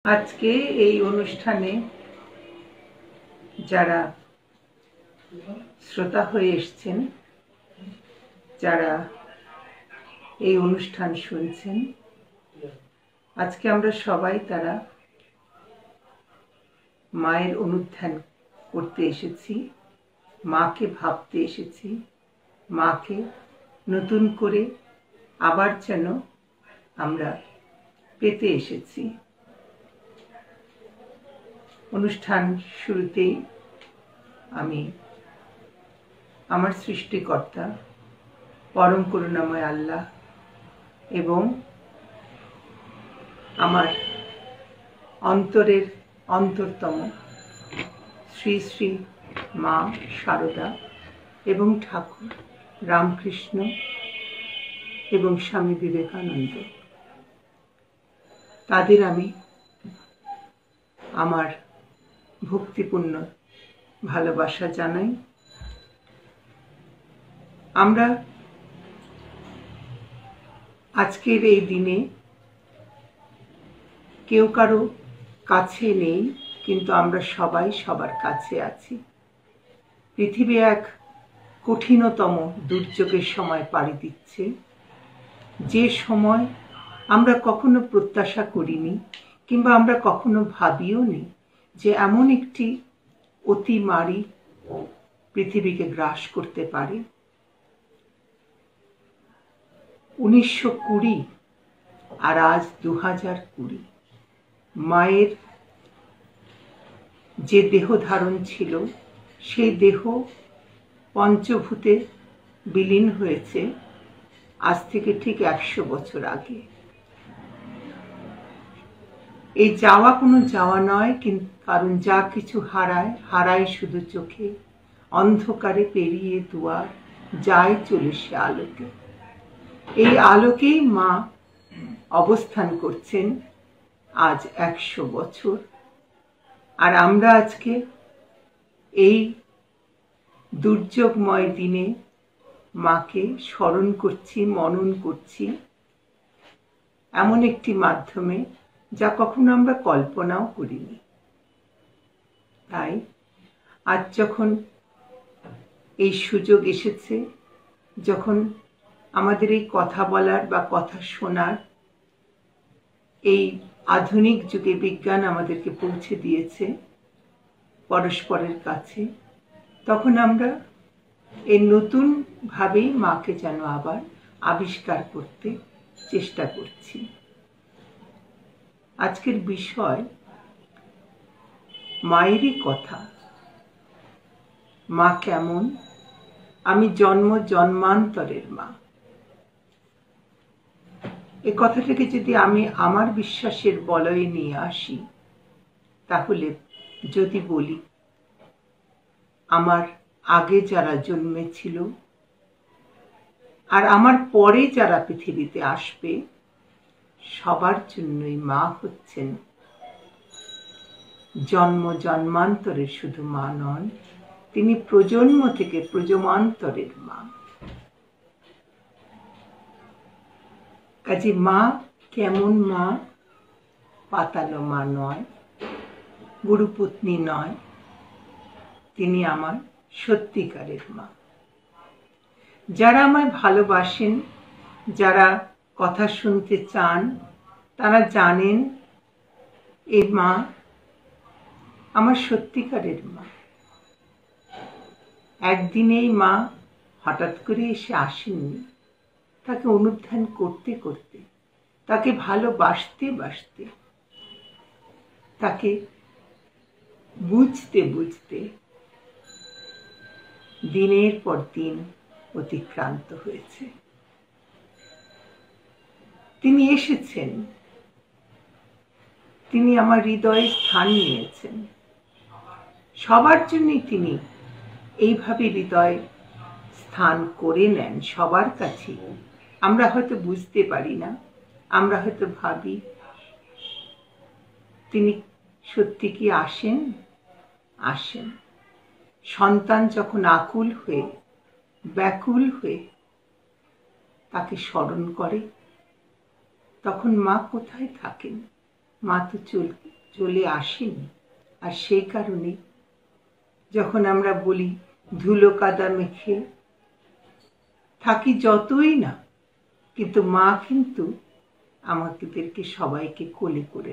আজকে এই অনুষ্ঠানে যারা শ্রোতা হয়ে এসেছেন, যারা এই অনুষ্ঠান শুনছেন, আজকে আমরা সবাই তারা মায়ের অনুধ্যান করতে এসেছি, মাকে ভাবতে এসেছি, মাকে নতুন করে আবার যেন আমরা পেতে এসেছি। অনুষ্ঠান শুরুতেই আমি আমার সৃষ্টিকর্তা পরম করুণাময় আল্লাহ এবং আমার অন্তরের অন্তরতম শ্রী শ্রী মা শারদা এবং ঠাকুর রামকৃষ্ণ এবং স্বামী বিবেকানন্দ, তাদের আমি আমার ভক্তিপূর্ণ ভালোবাসা জানাই। আমরা আজকের এই দিনে কেউ কারো কাছে নেই, কিন্তু আমরা সবাই সবার কাছে আছি। পৃথিবী এক কঠিনতম দুর্যোগের সময় পাড়ি দিচ্ছে, যে সময় আমরা কখনো প্রত্যাশা করিনি কিংবা আমরা কখনো ভাবিও নি যে এমন একটি অতিমারী পৃথিবীকে গ্রাস করতে পারে। 1920 আর আজ 2020, মায়ের যে দেহ ধারণ ছিল সেই দেহ পঞ্চভূতে বিলীন হয়েছে আজ থেকে ঠিক 100 বছর আগে। এই যাওয়া কোনো যাওয়া নয়, কারণ যা কিছু হারায় হারায় শুধু চোখে, অন্ধকারে পেরিয়ে দুয়ার যায় চলে সে আলোকে। এই আলোকেই মা অবস্থান করছেন আজ 100 বছর। আর আমরা আজকে এই দুর্যোগময় দিনে মাকে স্মরণ করছি, মনন করছি এমন একটি মাধ্যমে যা কখনো আমরা কল্পনাও করিনি। তাই আজ যখন এই সুযোগ এসেছে, যখন আমাদের এই কথা বলার বা কথা শোনার এই আধুনিক যুগে বিজ্ঞান আমাদেরকে পৌঁছে দিয়েছে পরস্পরের কাছে, তখন আমরা এই নতুন ভাবেই মাকে যেন আবার আবিষ্কার করতে চেষ্টা করছি। আজকের বিষয় মায়েরই কথা। মা কেমন? আমি জন্মান্তরের মা। এই কথাটাকে যদি আমি আমার বিশ্বাসের বলয়ে নিয়ে আসি, তাহলে যদি বলি আমার আগে যারা জন্মেছিল আর আমার পরে যারা পৃথিবীতে আসবে, সবার জন্যই মা হচ্ছেন জন্মান্তরের শুধু মা নন, তিনি প্রজন্ম থেকে প্রজন্মান্তরের মা। কাজে মা কেমন মা? পাতালো মা নয়, গুরুপত্নী নয়, তিনি আমার সত্যিকারের মা। যারা আমায় ভালোবাসেন, যারা কথা শুনতে চান, তারা জানেন এই মা আমার সত্যিকারের মা। একদিনেই মা হঠাৎ করে এসে আসেননি, তাকে অনুধ্যান করতে করতে, তাকে ভালোবাসতে বাসতে, তাকে বুঝতে বুঝতে দিনের পর দিন অতিক্রান্ত হয়েছে। তিনি এসেছেন, তিনি আমার হৃদয়ে স্থান নিয়েছেন। সবার জন্যই তিনি এইভাবে হৃদয়ে স্থান করে নেন, সবার কাছে। আমরা হয়তো বুঝতে পারি না, আমরা হয়তো ভাবি তিনি সত্যি কি আসেন? আসেন। সন্তান যখন আকুল হয়ে ব্যাকুল হয়ে তাকে স্মরণ করে, তখন মা কোথায় থাকেন? মা তো চলে আসেনি। আর সেই কারণে যখন আমরা বলি ধুলো কাদা মেখে থাকি যতই না, কিন্তু মা কিন্তু আমাদেরকে সবাইকে কোলে করে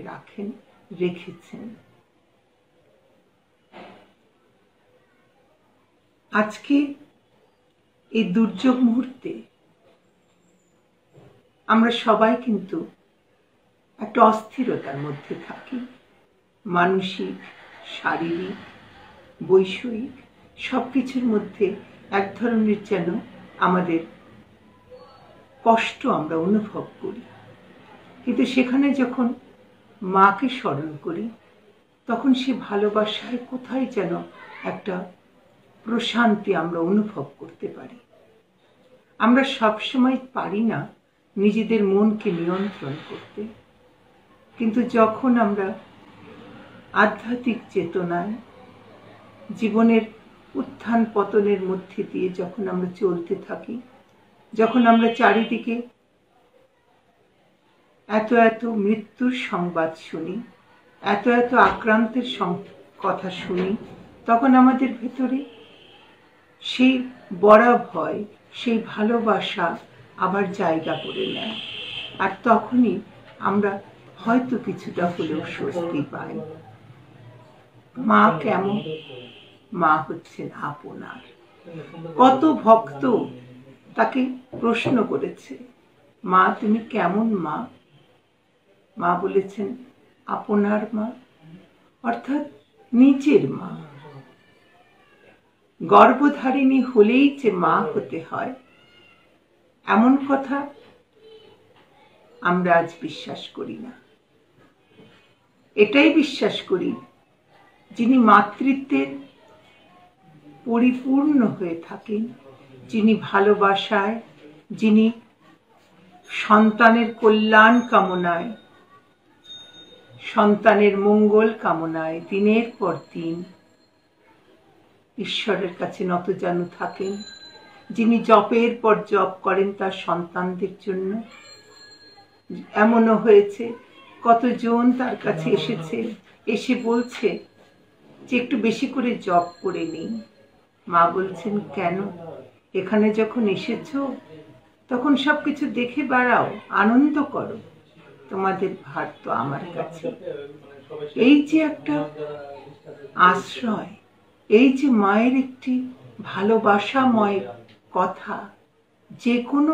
রেখেছেন। আজকে এই দুর্যোগ মুহূর্তে আমরা সবাই কিন্তু একটা অস্থিরতার মধ্যে থাকি, মানসিক, শারীরিক, বৈষয়িক সবকিছুর মধ্যে এক ধরনের যেন আমাদের কষ্ট আমরা অনুভব করি। কিন্তু সেখানে যখন মাকে স্মরণ করি, তখন সে ভালোবাসায় কোথায় যেন একটা প্রশান্তি আমরা অনুভব করতে পারি। আমরা সবসময় পারি না নিজেদের মনকে নিয়ন্ত্রণ করতে, কিন্তু যখন আমরা আধ্যাত্মিক চেতনায় জীবনের উত্থান পতনের মধ্যে দিয়ে যখন আমরা চলতে থাকি, যখন আমরা চারিদিকে এত এত মৃত্যুর সংবাদ শুনি, এত এত আক্রান্তের কথা শুনি, তখন আমাদের ভেতরে সেই বড় ভয়, সেই ভালোবাসা আবার জায়গা করে নেয়। আর তখনই আমরা হয়তো কিছুটা হলেও স্বস্তি পাই। মা কেমন? মা হচ্ছেন আপনার। কত ভক্ত তাকে প্রশ্ন করেছে, মা তুমি কেমন মা? মা বলেছেন আপনার মা, অর্থাৎ নিজের মা। গর্ভধারিণী হলেই যে মা হতে হয় এমন কথা আমরা আজ বিশ্বাস করি না। এটাই বিশ্বাস করি, যিনি মাতৃত্বের পরিপূর্ণ হয়ে থাকেন, যিনি ভালোবাসায়, যিনি সন্তানের কল্যাণ কামনায়, সন্তানের মঙ্গল কামনায় দিনের পর দিন ঈশ্বরের কাছে নতজানু থাকেন, যিনি জপের পর জপ করেন তার সন্তানদের জন্য। এমনও হয়েছে কতজন তার কাছে এসে বলছে যে একটু বেশি করে জপ করে নিই। মা বলছেন কেন? এখানে যখন এসেছো তখন সবকিছু দেখে বেড়াও, আনন্দ করো, তোমাদের ভার তো আমার কাছে। এই যে একটা আশ্রয়, এই যে মায়ের একটি ভালোবাসাময় কথা, যে কোনো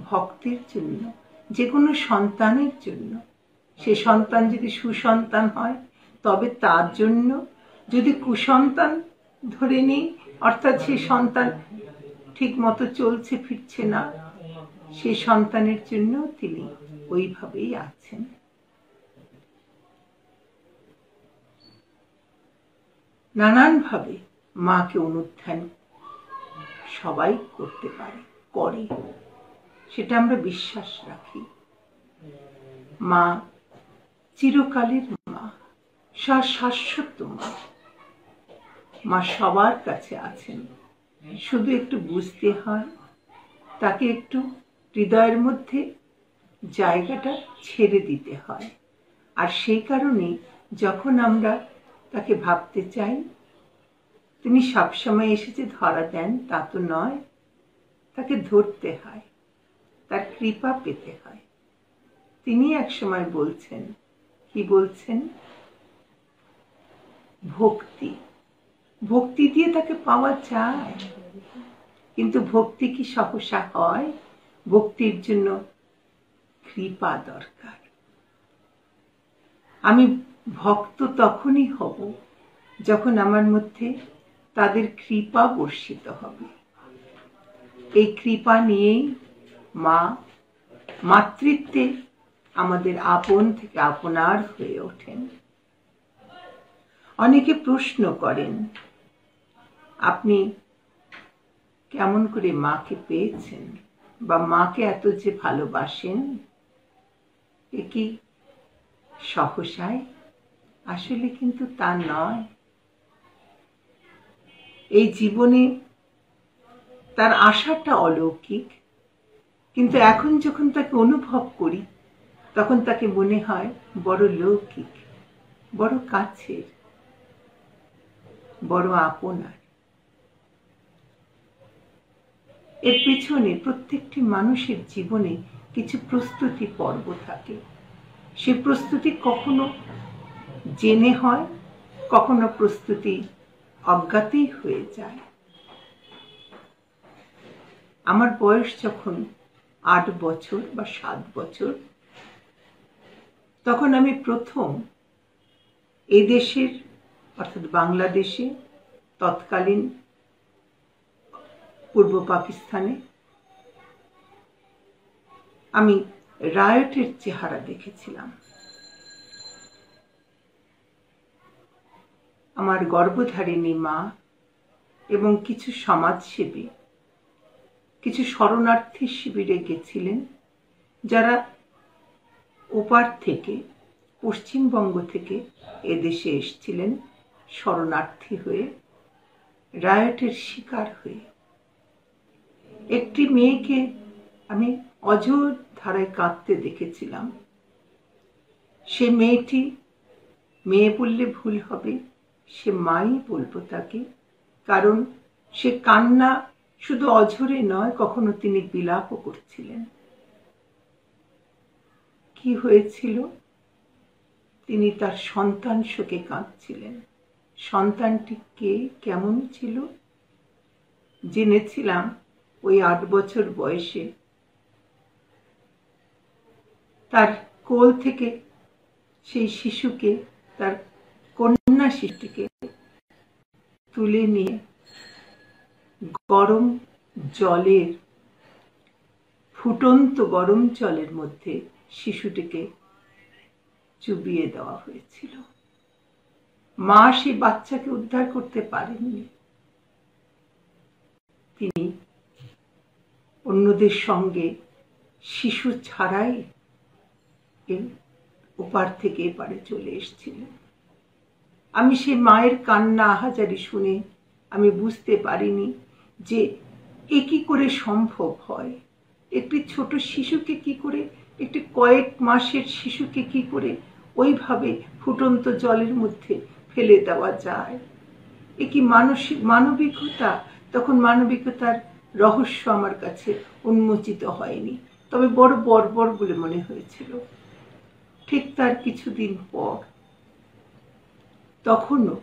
ভক্তের জন্য, যে কোনো সন্তানের জন্য, সে সন্তান যদি সুসন্তান হয় তবে তার জন্য, যদি কুসন্তান ধরে নিই অর্থাৎ সে সন্তান ঠিক মতো চলছে ফিরছে না, সে সন্তানের জন্য তিনি ওইভাবেই আছেন। নানানভাবে মাকে অনুধ্যান সবাই করতে পারে, করে, সেটা আমরা বিশ্বাস রাখি। মা চিরকালের মা, শাশ্বত মা। মা সবার কাছে আছেন, শুধু একটু বুঝতে হয়, তাকে একটু হৃদয়ের মধ্যে জায়গাটা ছেড়ে দিতে হয়। আর সেই কারণে যখন আমরা তাকে ভাবতে চাই, তিনি সবসময় এসেছে ধরা দেন তা তো নয়, তাকে ধরতে হয়, তার কৃপা পেতে হয়। তিনি একসময় বলছেন, কি বলছেন? ভক্তি, ভক্তি দিয়ে তাকে পাওয়া যায়, কিন্তু ভক্তি কি সহসা হয়? ভক্তির জন্য কৃপা দরকার। আমি ভক্ত তখনই হব যখন আমার মধ্যে তাদের কৃপা বর্ষিত হবে। এই কৃপা নিয়েই মা মাতৃত্বে আমাদের আপন থেকে আপনার হয়ে ওঠেন। অনেকে প্রশ্ন করেন, আপনি কেমন করে মাকে পেয়েছেন বা মাকে এত যে ভালোবাসেন, এ কি সহসায়? আসলে কিন্তু তা নয়। এই জীবনে তার আশাটা অলৌকিক, কিন্তু এখন যখন তাকে অনুভব করি তখন তাকে মনে হয় বড় লৌকিক, বড় কাছের, বড় আপনার। এর পিছনে প্রত্যেকটি মানুষের জীবনে কিছু প্রস্তুতি পর্ব থাকে। সে প্রস্তুতি কখনো জেনে হয়, কখনো প্রস্তুতি অজ্ঞাতেই হয়ে যায়। আমার বয়স যখন 8 বছর বা 7 বছর, তখন আমি প্রথম এদেশের অর্থাৎ বাংলাদেশে, তৎকালীন পূর্ব পাকিস্তানে আমি রায়টের চেহারা দেখেছিলাম। আমার গর্ভধারিণী মা এবং কিছু সমাজসেবী কিছু শরণার্থী শিবিরে গেছিলেন, যারা ওপার থেকে, পশ্চিমবঙ্গ থেকে এদেশে এসেছিলেন শরণার্থী হয়ে, রায়টের শিকার হয়ে। একটি মেয়েকে আমি অঝোর ধারায় কাঁদতে দেখেছিলাম। সে মেয়েটি, মেয়ে বললে ভুল হবে, সে মাই বলবো তাকে, কারণ সে কান্না শুধু অঝরে নয়, কখনো তিনি বিলাপও করছিলেন। কি হয়েছিল? তিনি তার সন্তান শোকে কাঁদছিলেন। সন্তানটি কে, কেমন ছিল জেনেছিলাম ওই 8 বছর বয়সে। তার কোল থেকে সেই শিশুকে, তার কন্যা শিশুটিকে তুলে নিয়ে গরম জলের, ফুটন্ত গরম জলের মধ্যে শিশুটিকে চুবিয়ে দেওয়া হয়েছিল। মা সেই বাচ্চাকে উদ্ধার করতে পারেননি। তিনি অন্যদের সঙ্গে শিশু ছাড়াই ওপার থেকে এপারে চলে এসেছিলেন। আমি সেই মায়ের কান্না আহাজারি শুনে আমি বুঝতে পারিনি যে এ কি করে সম্ভব হয়। একটি ছোট শিশুকে কি করে, একটি কয়েক মাসের শিশুকে কি করে ওইভাবে ফুটন্ত জলের মধ্যে ফেলে দেওয়া যায়? এ কি মানবিকতা? তখন মানবিকতার রহস্য আমার কাছে উন্মোচিত হয়নি, তবে বড় বর্বর বলে মনে হয়েছিল। ঠিক তার কিছুদিন পর, তখনও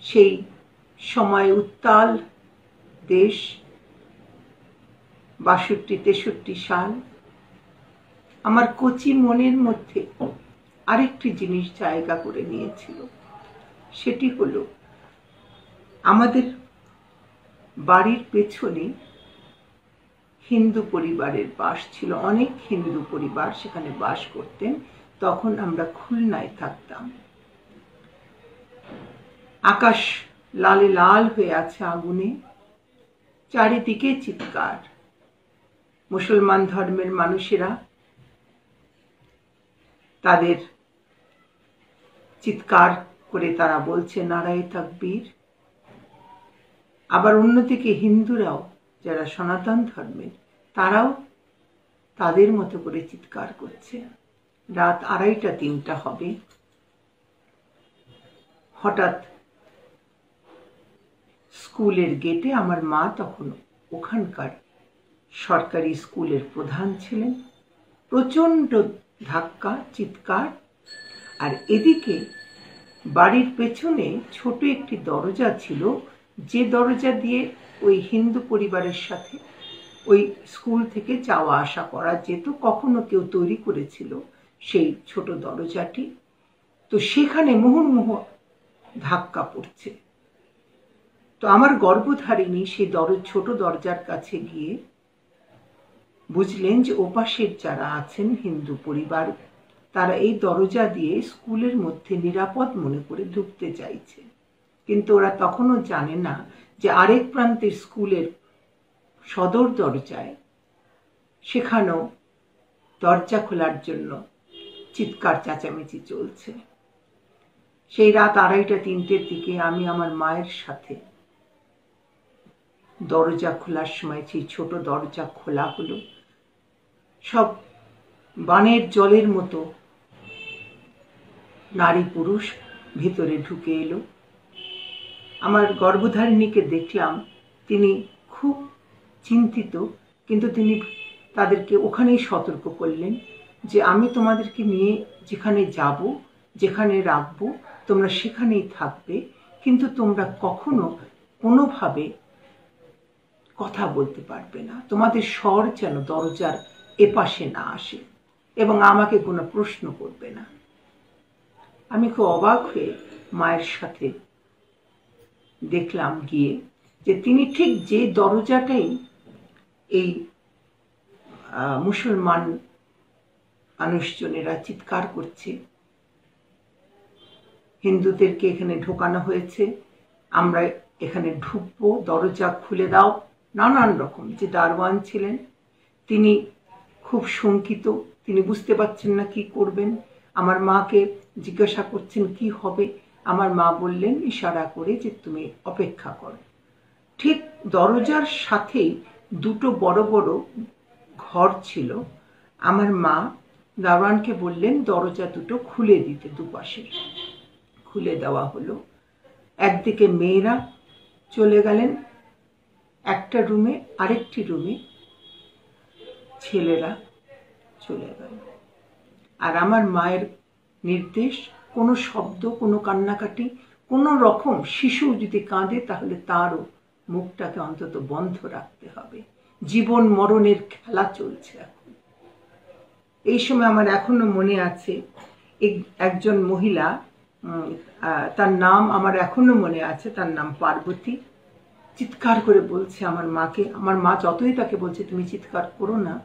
সেই সময় উত্তাল দেশ, 62-63 সাল, আমার কচি মনের মধ্যে আরেকটি জিনিস জায়গা করে নিয়েছিল। সেটি হলো, আমাদের বাড়ির পেছনে হিন্দু পরিবারের বাস ছিল। অনেক হিন্দু পরিবার সেখানে বাস করতেন। তখন আমরা খুলনায় থাকতাম। আকাশ লালে লাল হয়ে আছে আগুনে, চারিদিকে চিৎকার। মুসলমান ধর্মের মানুষেরা তাদের চিৎকার করে তারা বলছে নারায়ে তাকবীর। আবার অন্যদিকে হিন্দুরাও, যারা সনাতন ধর্মের, তারাও তাদের মতো করে চিৎকার করছে। রাত 2:30-3টা হবে। হঠাৎ স্কুলের গেটে, আমার মা তখন ওখানকার সরকারি স্কুলের প্রধান ছিলেন, প্রচন্ড ধাক্কা, চিৎকার। আর এদিকে বাড়ির পেছনে ছোট একটি দরজা ছিল, যে দরজা দিয়ে ওই হিন্দু পরিবারের সাথে ওই স্কুল থেকে যাওয়া আসা করা যেত। কখনো কেউ তৈরি করেছিল সেই ছোট দরজাটি, তো সেখানে মুহুর্মুহ ধাক্কা পড়ছে। তো আমার গর্ভধারিণী সেই ছোট দরজার কাছে গিয়ে বুঝলেন যে ওপাশের যারা আছেন হিন্দু পরিবার, তারা এই দরজা দিয়ে স্কুলের মধ্যে নিরাপদ মনে করে ঢুকতে চাইছে। কিন্তু ওরা তখনও জানে না যে আরেক প্রান্তের স্কুলের সদর দরজায়, সেখানেও দরজা খোলার জন্য চিৎকার চেঁচামেচি চলছে। সেই রাত 2:30-3টের দিকে আমি আমার মায়ের সাথে দরজা খোলার সময়, সেই ছোট দরজা খোলা হলো। সব বানের জলের মতো নারী পুরুষ ভিতরে ঢুকে এলো। আমার গর্ভধারিণীকে দেখলাম তিনি খুব চিন্তিত, কিন্তু তিনি তাদেরকে ওখানেই সতর্ক করলেন যে আমি তোমাদেরকে নিয়ে যেখানে যাব, যেখানে রাখবো, তোমরা সেখানেই থাকবে, কিন্তু তোমরা কখনো কোনোভাবে কথা বলতে পারবে না, তোমাদের স্বর যেন দরজার এপাশে না আসে এবং আমাকে কোনো প্রশ্ন করবে না। আমি খুব অবাক হয়ে মায়ের সাথে দেখলাম গিয়ে যে তিনি ঠিক যে দরজাটাই এই মুসলমান মানুষজনেরা চিৎকার করছে, হিন্দুদেরকে এখানে ঢোকানো হয়েছে, আমরা এখানে ঢুকবো, দরজা খুলে দাও, নানান রকম। যে দারোয়ান ছিলেন তিনি খুব শঙ্কিত, তিনি বুঝতে পারছেন না কি করবেন। আমার মাকে জিজ্ঞাসা করছেন কি হবে। আমার মা বললেন ইশারা করে যে তুমি অপেক্ষা করো। ঠিক দরজার সাথেই দুটো বড় বড় ঘর ছিল। আমার মা দারোয়ানকে বললেন দরজা দুটো খুলে দিতে, দুপাশে খুলে দেওয়া হলো। একদিকে মেয়েরা চলে গেলেন একটা রুমে, আরেকটি রুমে ছেলেরা চলে গেল। আর আমার মায়ের নির্দেশ, কোনো শব্দ, কোনো কান্নাকাটি, কোনো রকম শিশু যদি কাঁদে তাহলে তারও মুখটাকে অন্তত বন্ধ রাখতে হবে। জীবন মরণের খেলা চলছে এখন। এই সময় আমার এখনো মনে আছে একজন মহিলা, তার নাম আমার এখনো মনে আছে, তার নাম পার্বতী, চিৎকার করে বলছে আমার মাকে। আমার মা যতই তাকে বলছে তুমি চিৎকার করো না,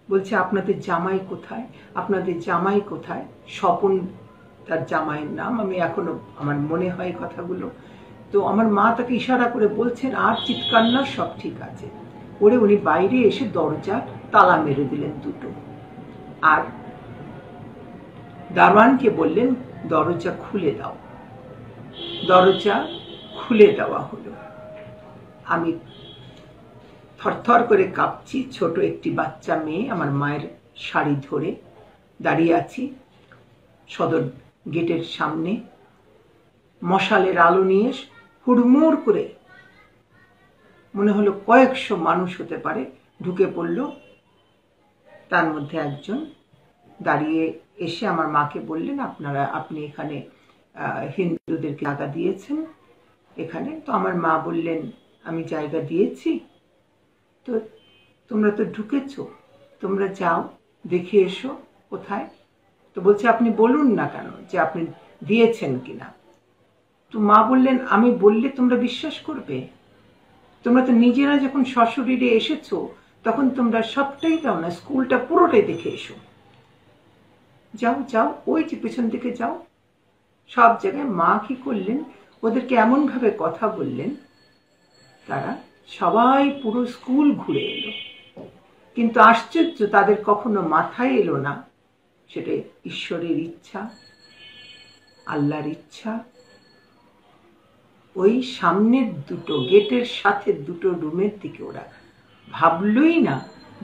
বলছে আপনাদের জামাই কোথায়, আপনাদের জামাই কোথায়। স্বপন তার জামাইয়ের নাম, আমি এখনো আমার মনে হয় কথাগুলো। তো আমার মা তাকে ইশারা করে বলছেন আর চিৎকার না, সব ঠিক আছে। ওরে উনি বাইরে এসে দরজা তালা মেরে দিলেন দুটো, আর দারোয়ানকে বললেন দরজা খুলে দাও। দরজা খুলে দেওয়া হলো। আমি থরথর করে কাঁপছি, ছোট একটি বাচ্চা মেয়ে আমার মায়ের শাড়ি ধরে দাঁড়িয়ে আছি সদর গেটের সামনে। মশালের আলো নিয়ে হুড়মুড় করে মনে হলো কয়েকশো মানুষ হতে পারে ঢুকে পড়ল। তার মধ্যে একজন দাঁড়িয়ে এসে আমার মাকে বললেন আপনি এখানে হিন্দুদেরকে জায়গা দিয়েছেন এখানে। তো আমার মা বললেন আমি জায়গা দিয়েছি, তো তোমরা তো ঢুকেছো, তোমরা যাও দেখে এসো কোথায়। তো বলছে আপনি বলুন না কেন যে আপনি দিয়েছেন কিনা। তো মা বললেন আমি বললে তোমরা বিশ্বাস করবে? তোমরা তো নিজেরা যখন সশরীরে এসেছো তখন তোমরা সবটাই দাও না, স্কুলটা পুরোটাই দেখে এসো। যাও যাও, ওই যে পেছন দিকে যাও, সব জায়গায়। মা কি করলেন, ওদেরকে এমন ভাবে কথা বললেন তারা সবাই পুরো স্কুল ঘুরে এলো। কিন্তু আশ্চর্য, তাদের কখনো মাথায় এলো না সেটা ঈশ্বরের ইচ্ছা, আল্লাহর ইচ্ছা। ওই সামনের দুটো গেটের সাথে দুটো রুমের দিকে ওরা ভাবলই না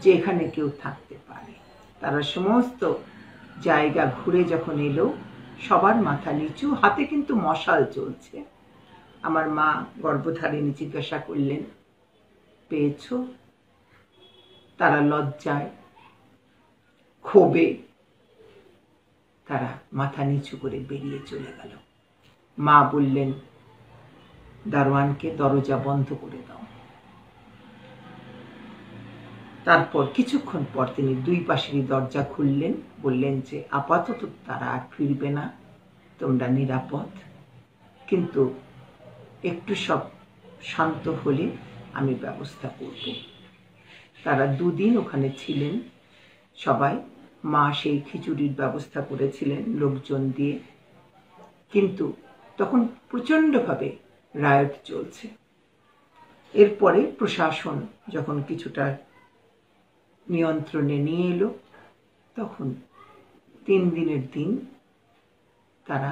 যে এখানে কেউ থাকতে পারে। তারা সমস্ত জায়গা ঘুরে যখন এলো, সবার মাথা নিচু, হাতে কিন্তু মশাল চলছে। আমার মা গর্ভধারিণী জিজ্ঞাসা করলেন পেয়েছ? তারা লজ্জায় ক্ষোভে তারা মাথা নিচু করে বেরিয়ে চলে গেল। মা বললেন দারোয়ানকে দরজা বন্ধ করে দাও। তারপর কিছুক্ষণ পর তিনি দুই পাশেরই দরজা খুললেন, বললেন যে আপাতত তারা আর ফিরবে না, তোমরা নিরাপদ, কিন্তু একটু সব শান্ত হলে আমি ব্যবস্থা করব। তারা দুদিন ওখানে ছিলেন সবাই। মা সেই খিচুড়ির ব্যবস্থা করেছিলেন লোকজন দিয়ে, কিন্তু তখন প্রচণ্ডভাবে রায়ট চলছে। এরপরে প্রশাসন যখন কিছুটা নিয়ন্ত্রণে নিয়ে এলো, তখন 3 দিনের দিন তারা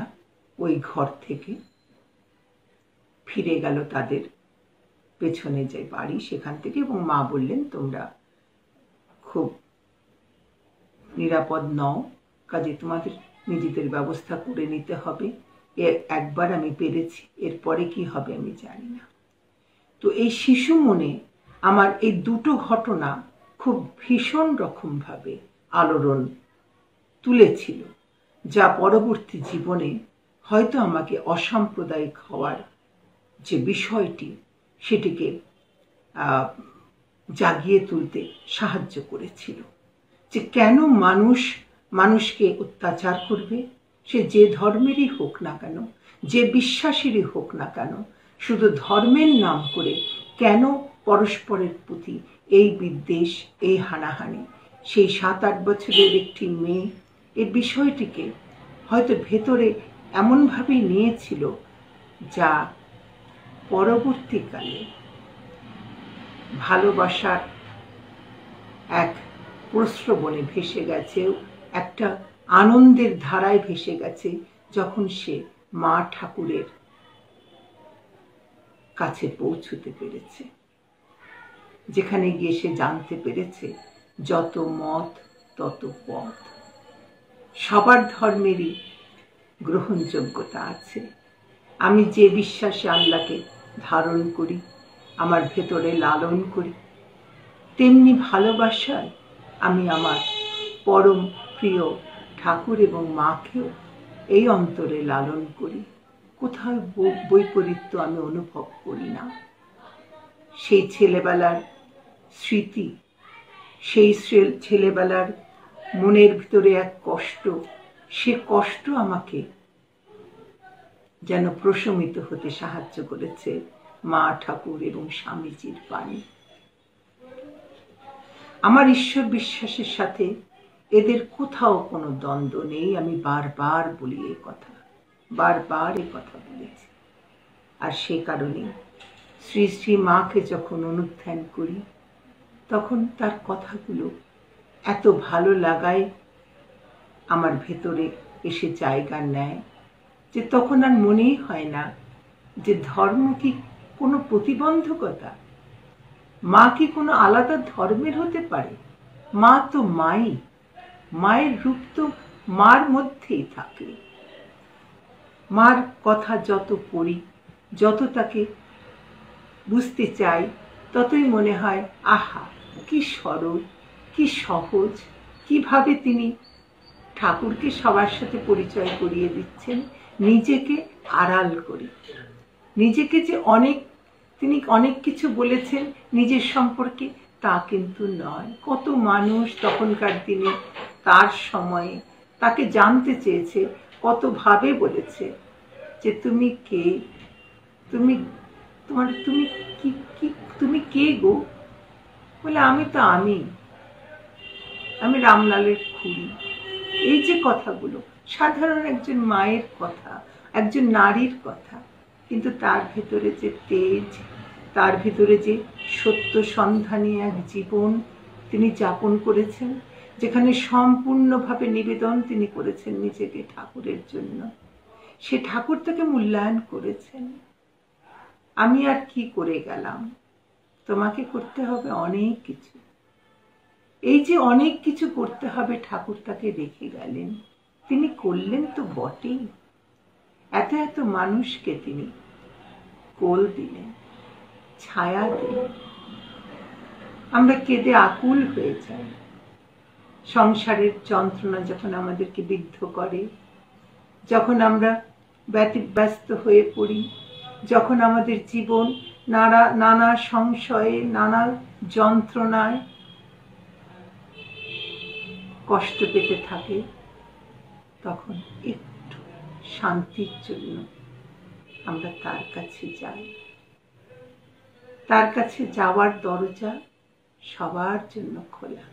ওই ঘর থেকে ফিরে গেল তাদের পেছনে যে বাড়ি সেখান থেকে। এবং মা বললেন তোমরা খুব নিরাপদ নও, কাজে তোমাদের নিজেদের ব্যবস্থা করে নিতে হবে। একবার আমি পেরেছি, এরপরে কি হবে আমি জানি না। তো এই শিশু মনে আমার এই দুটো ঘটনা খুব ভীষণ রকমভাবে আলোড়ন তুলেছিল, যা পরবর্তী জীবনে হয়তো আমাকে অসাম্প্রদায়িক হওয়ার যে বিষয়টি সেটিকে জাগিয়ে তুলতে সাহায্য করেছিল। যে কেন মানুষকে অত্যাচার করবে, সে যে ধর্মেরই হোক না কেন, যে বিশ্বাসেরই হোক না কেন, শুধু ধর্মের নাম করে কেন পরস্পরের প্রতি এই বিদ্বেষ, এই হানাহানি। সেই 7-8 বছরের একটি মেয়ে এই বিষয়টিকে হয়তো ভেতরে এমনভাবেই নিয়েছিল, যা পরবর্তীকালে ভালোবাসার এক প্রস্রবণে ভেসে গেছে, একটা আনন্দের ধারায় ভেসে গেছে, যখন সে মা ঠাকুরের কাছে পৌঁছতে পেরেছে, যেখানে গিয়ে সে জানতে পেরেছে যত মত তত পথ, সবার ধর্মেরই গ্রহণযোগ্যতা আছে। আমি যে বিশ্বাসে আল্লাহকে ধারণ করি, আমার ভেতরে লালন করি, তেমনি ভালোবাসায় আমি আমার পরম প্রিয় ঠাকুর এবং মাকেও এই অন্তরে লালন করি। কোথাও বৈপরীত্য আমি অনুভব করি না। সেই ছেলেবেলার স্মৃতি, সেই ছেলেবেলার মনের ভিতরে এক কষ্ট, সে কষ্ট আমাকে যেন প্রশমিত হতে সাহায্য করেছে মা ঠাকুর এবং স্বামীজির বাণী। আমার ঈশ্বর বিশ্বাসের সাথে এদের কোথাও কোনো দ্বন্দ্ব নেই। আমি বারবার বলি এই কথা, বারবার এই কথা বলেছি। আর সে কারণে শ্রী শ্রী মাকে যখন অনুধ্যান করি, তখন তার কথাগুলো এত ভালো লাগায় আমার ভেতরে এসে জায়গা নেয়, যে তখন আর মনেই হয় না যে ধর্ম কি কোনো প্রতিবন্ধকতা, মা কি কোনো আলাদা ধর্মের হতে পারে। মা তো মাই, মায়ের রূপ তো মার মধ্যেই থাকে। মার কথা যত পড়ি, যত তাকে বুঝতে চাই, ততই মনে হয় আহা কি সরল, কি সহজ, কিভাবে তিনি ঠাকুরকে সবার সাথে পরিচয় করিয়ে দিচ্ছেন, নিজেকে আড়াল করে। নিজেকে যে তিনি অনেক কিছু বলেছেন নিজের সম্পর্কে, তা কিন্তু নয়। কত মানুষ তখনকার দিনে তার সময়ে তাকে জানতে চেয়েছে, কত ভাবে বলেছে যে তুমি কে, তুমি কে গো? বলে আমি তো আমি রামলালের খুড়ি। এই যে কথাগুলো সাধারণ একজন মায়ের কথা, একজন নারীর কথা, কিন্তু তার ভেতরে যে তেজ, তার ভিতরে যে সত্য সন্ধানী এক জীবন তিনি যাপন করেছেন, যেখানে সম্পূর্ণভাবে নিবেদন তিনি করেছেন নিজেকে ঠাকুরের জন্য, সে ঠাকুর তাকে মূল্যায়ন করেছেন। আমি আর কি করে গেলাম, তোমাকে করতে হবে অনেক কিছু। এই যে অনেক কিছু করতে হবে, ঠাকুর তাকে রেখে গেলেন, তিনি করলেন তো বটেই। এত এত মানুষকে তিনি কোল দিলেন, ছায়া দিলেন। আমরা কেঁদে আকুল হয়ে যাই সংসারের যন্ত্রণা যখন আমাদেরকে বিদ্ধ করে, যখন আমরা ব্যতিব্যস্ত হয়ে পড়ি, যখন আমাদের জীবন নানা সংশয়ে, নানা যন্ত্রণায় কষ্ট পেতে থাকে, তখন একটু শান্তির জন্য আমরা তার কাছে যাই। তার কাছে যাওয়ার দরজা সবার জন্য খোলা,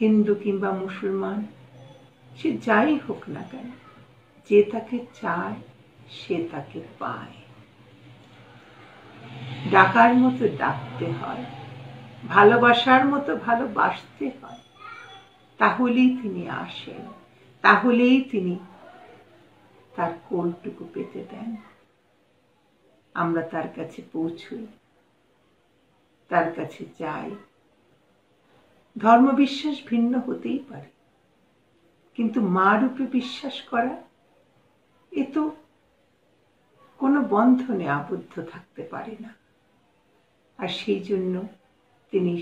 হিন্দু কিংবা মুসলমান, সে যাই হোক না কেন, যে তাকে চায় সে তাকে পায়। ডাকার মতো ডাকতে হয়, ভালোবাসার মতো ভালোবাসতে হয়, তাহলেই তিনি আসেন, তাহলেই তিনি তার কোলটুকু পেতে দেন। আমরা তার কাছে পৌঁছই, তার কাছে যাই, ধর্মবিশ্বাস ভিন্ন হতেই পারে, কিন্তু মা রূপে বিশ্বাস করা এ তো কোনো বন্ধনে আবদ্ধ থাকতে পারে না। আর সেই জন্য তিনি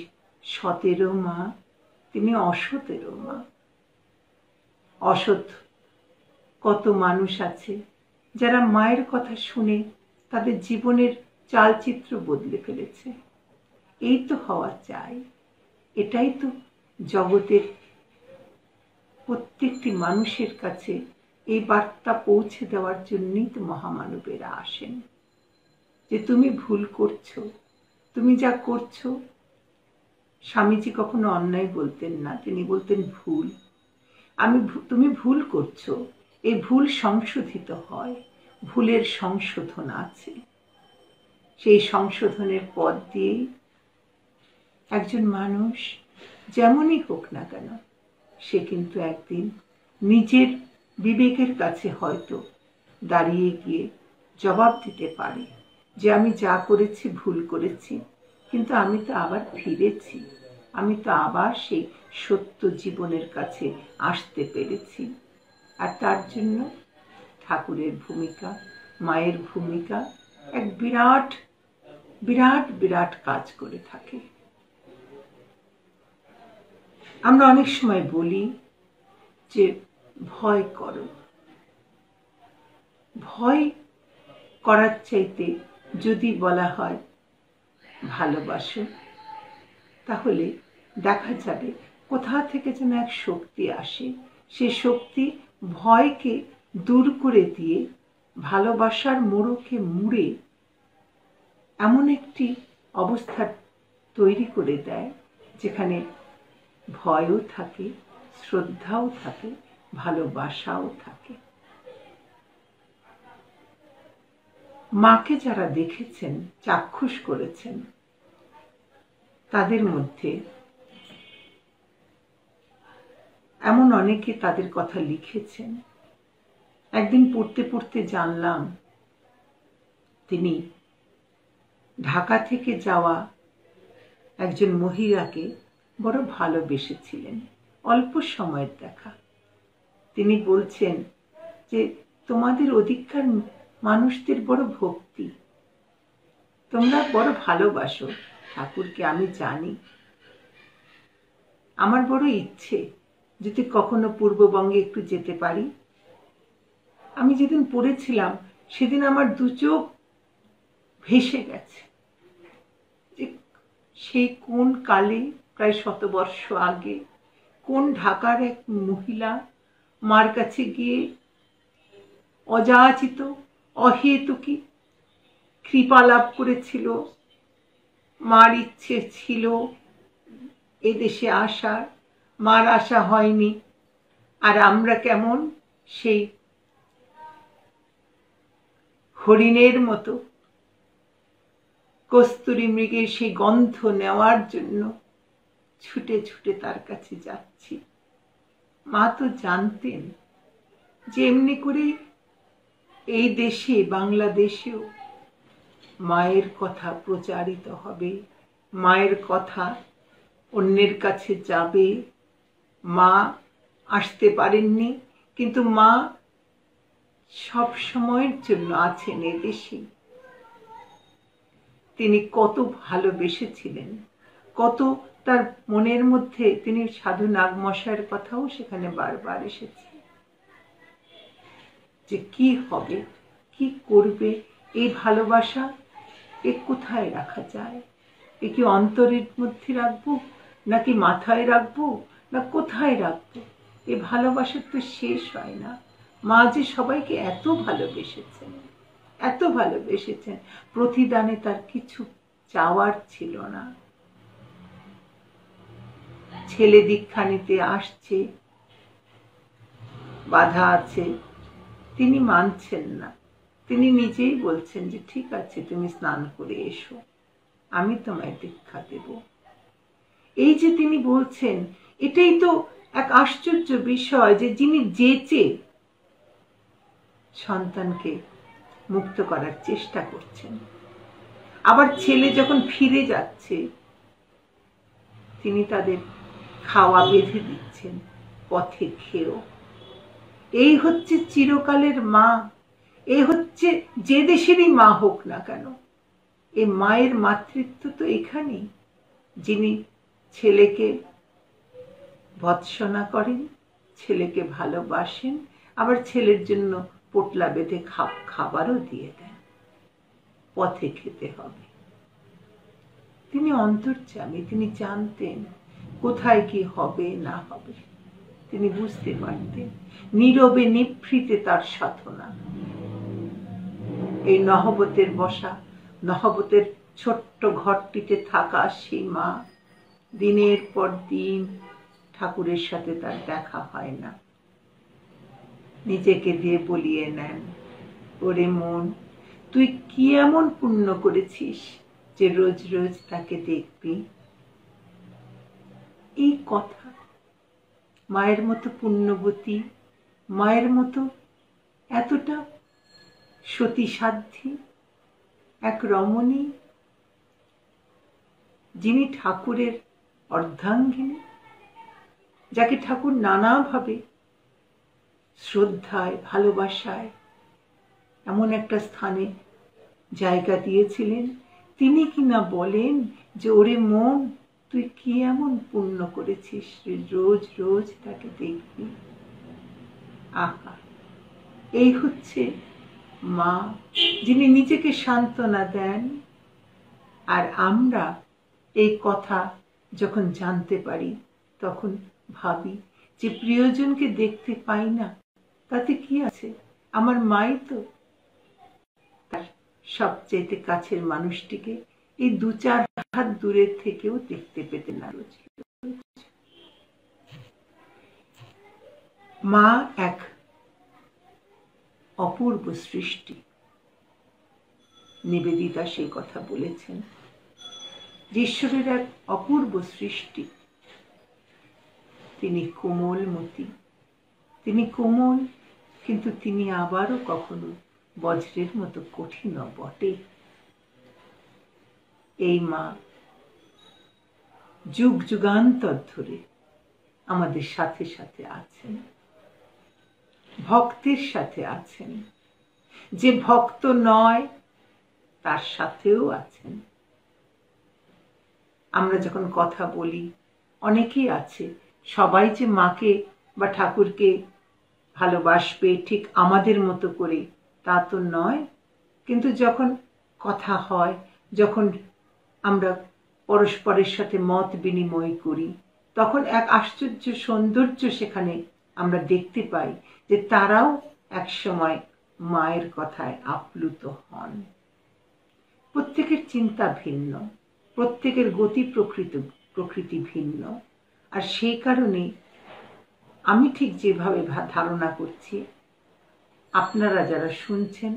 সতেরও মা, তিনি অসতেরও মা। অসৎ কত মানুষ আছে যারা মায়ের কথা শুনে তাদের জীবনের চালচিত্র বদলে ফেলেছে। এই তো হওয়া চাই, এটাই তো জগতের প্রত্যেকটি মানুষের কাছে এই বার্তা পৌঁছে দেওয়ার জন্যই তো মহামানবেরা আসেন, যে তুমি ভুল করছো, তুমি যা করছো। স্বামীজি কখনো অন্যায় বলতেন না, তিনি বলতেন ভুল। তুমি ভুল করছো, এই ভুল সংশোধিত হয়, ভুলের সংশোধন আছে। সেই সংশোধনের পথ দিয়েই একজন মানুষ যেমনই হোক না কেন, সে কিন্তু একদিন নিজের বিবেকের কাছে হয়তো দাঁড়িয়ে গিয়ে জবাব দিতে পারে যে আমি যা করেছি ভুল করেছি, কিন্তু আমি তো আবার ফিরেছি, আমি তো আবার সেই সত্য জীবনের কাছে আসতে পেরেছি। আর তার জন্য ঠাকুরের ভূমিকা, মায়ের ভূমিকা এক বিরাট বিরাট বিরাট কাজ করে থাকে। আমরা অনেক সময় বলি যে ভয় করো, ভয় করার চাইতে যদি বলা হয় ভালোবাসো, তাহলে দেখা যাবে কোথা থেকে যেন এক শক্তি আসে। সে শক্তি ভয়কে দূর করে দিয়ে ভালোবাসার মোড়কে মুড়ে এমন একটি অবস্থা তৈরি করে দেয় যেখানে ভয়ও থাকে, শ্রদ্ধাও থাকে, ভালোবাসাও থাকে। মাকে যারা দেখেছেন, চাক্ষুষ করেছেন, তাদের মধ্যে এমন অনেকে তাদের কথা লিখেছেন। একদিন পড়তে পড়তে জানলাম তিনি ঢাকা থেকে যাওয়া একজন মহিলাকে বড় ভালোবেসেছিলেন, অল্প সময়ের দেখা। তিনি বলছেন যে তোমাদের ওদিককার মানুষদের বড় ভক্তি, তোমরা বড় ভালোবাসো ঠাকুরকে, আমি জানি। আমার বড় ইচ্ছে যদি কখনো পূর্ববঙ্গে একটু যেতে পারি। আমি যেদিন পড়েছিলাম সেদিন আমার দু চোখ ভেসে গেছে, যে সেই কোন কালে, প্রায় 100 বর্ষ আগে, কোন ঢাকার এক মহিলা মার কাছে গিয়ে অযাচিত অহেতুকী কৃপা লাভ করেছিল। মার ইচ্ছে ছিল এদেশে আসার, মার আশা হয়নি। আর আমরা কেমন সেই হরিণের মতো কস্তুরী মৃগের সেই গন্ধ নেওয়ার জন্য ছুটে ছুটে তার কাছে যাচ্ছি। মা তো জানতেন যে এমনি করে এই দেশে, বাংলাদেশেও মায়ের কথা প্রচারিত হবে, মায়ের কথা অন্যের কাছে যাবে। মা আসতে পারেননি, কিন্তু মা সব সময়ের জন্য আছেন এদেশে। তিনি কত ভালোবেসেছিলেন, কত তার মনের মধ্যে, তিনি সাধু নাগমশাইয়ের কথাও সেখানে বারবার এসেছে, যে কি হবে, কি করবে, এই ভালোবাসা এ কোথায় রাখা যায়? এ কি অন্তরের মধ্যে রাখবো, নাকি মাথায় রাখবো, না কোথায় রাখবো? এ ভালোবাসার তো শেষ হয় না। মা যে সবাইকে এত ভালোবেসেছেন, এত ভালোবেসেছেন, প্রতিদানে তার কিছু চাওয়ার ছিল না। ছেলে দীক্ষা নিতে আসছে, বাধা আছে, তিনি মানছেন না। তিনি নিজেই বলছেন যে ঠিক আছে, তুমি স্নান করে এসো, আমি তোমায় দীক্ষা দেব। এই যে তিনি বলছেন, এটাই তো এক আশ্চর্য বিষয় যে যিনি যেচে সন্তানকে মুক্ত করার চেষ্টা করছেন। আবার ছেলে যখন ফিরে যাচ্ছে, তিনি তাদের খাওয়া বেঁধে দিচ্ছেন, পথে খেও। এই হচ্ছে চিরকালের মা। এই হচ্ছে যে দেশেরই মা হোক না কেন, এই মায়ের মাতৃত্ব তো এখানেই, যিনি ছেলেকে ভৎসনা করেন, ছেলেকে ভালোবাসেন, আবার ছেলের জন্য পোটলা বেঁধে খাবারও দিয়ে দেন। পথে খেতে হবে। তিনি অন্তর্যামী, তিনি জানতেন কোথায় কি হবে না হবে, তিনি বুঝতে পারতেন। নীরবে নিভৃতে তার সাধনা। এই নহবতের বসা, নহবতের ছোট্ট ঘরটিতে থাকা সেই মা, দিনের পর দিন ঠাকুরের সাথে তার দেখা হয় না। নিজেকে দিয়ে বলিয়ে নেন, ওরে মন, তুই কি এমন পুণ্য করেছিস যে রোজ রোজ তাকে দেখবি। এই কথা মায়ের মতো পুণ্যবতী, মায়ের মতো এতটা সতীসাধ্যী এক রমণী, যিনি ঠাকুরের অর্ধাঙ্গিনী, যাকে ঠাকুর নানাভাবে শ্রদ্ধায় ভালোবাসায় এমন একটা স্থানে জায়গা দিয়েছিলেন, তিনি কিনা বলেন যে ওরে মন, তুই কি এমন পুণ্য করেছিস রোজ রোজ তাকে দেখবি। আহা, এই হচ্ছে মা, যিনি নিজেকে সান্ত্বনা দেন। আর আমরা এই কথা যখন জানতে পারি, তখন ভাবি যে প্রিয়জনকে দেখতে পাই না, তাতে কি আছে, আমার মাই তো তার সবচেয়ে কাছের মানুষটিকে এই 2-4 হাত দূরের থেকেও দেখতে পেতে না। মা এক অপূর্ব সৃষ্টি। নিবেদিতা সেই কথা বলেছেন, ঈশ্বরের এক অপূর্ব সৃষ্টি। তিনি কোমলমতি, তিনি কোমল, কিন্তু তিনি আবারও কখনো বজ্রের মতো কঠিন বটে। এই মা যুগ যুগান্তর ধরে আমাদের সাথে সাথে আছেন, ভক্তের সাথে আছেন, যে ভক্ত নয় তার সাথেও আছেন। আমরা যখন কথা বলি, অনেকেই আছে, সবাই যে মাকে বা ঠাকুরকে ভালোবাসবে ঠিক আমাদের মতো করে তা তো নয়, কিন্তু যখন কথা হয়, যখন আমরা পরস্পরের সাথে মত বিনিময় করি, তখন এক আশ্চর্য সৌন্দর্য সেখানে আমরা দেখতে পাই যে তারাও একসময় মায়ের কথায় আপ্লুত হন। প্রত্যেকের চিন্তা ভিন্ন, প্রত্যেকের গতি প্রকৃতি ভিন্ন, আর সেই কারণে আমি ঠিক যেভাবে ধারণা করছি, আপনারা যারা শুনছেন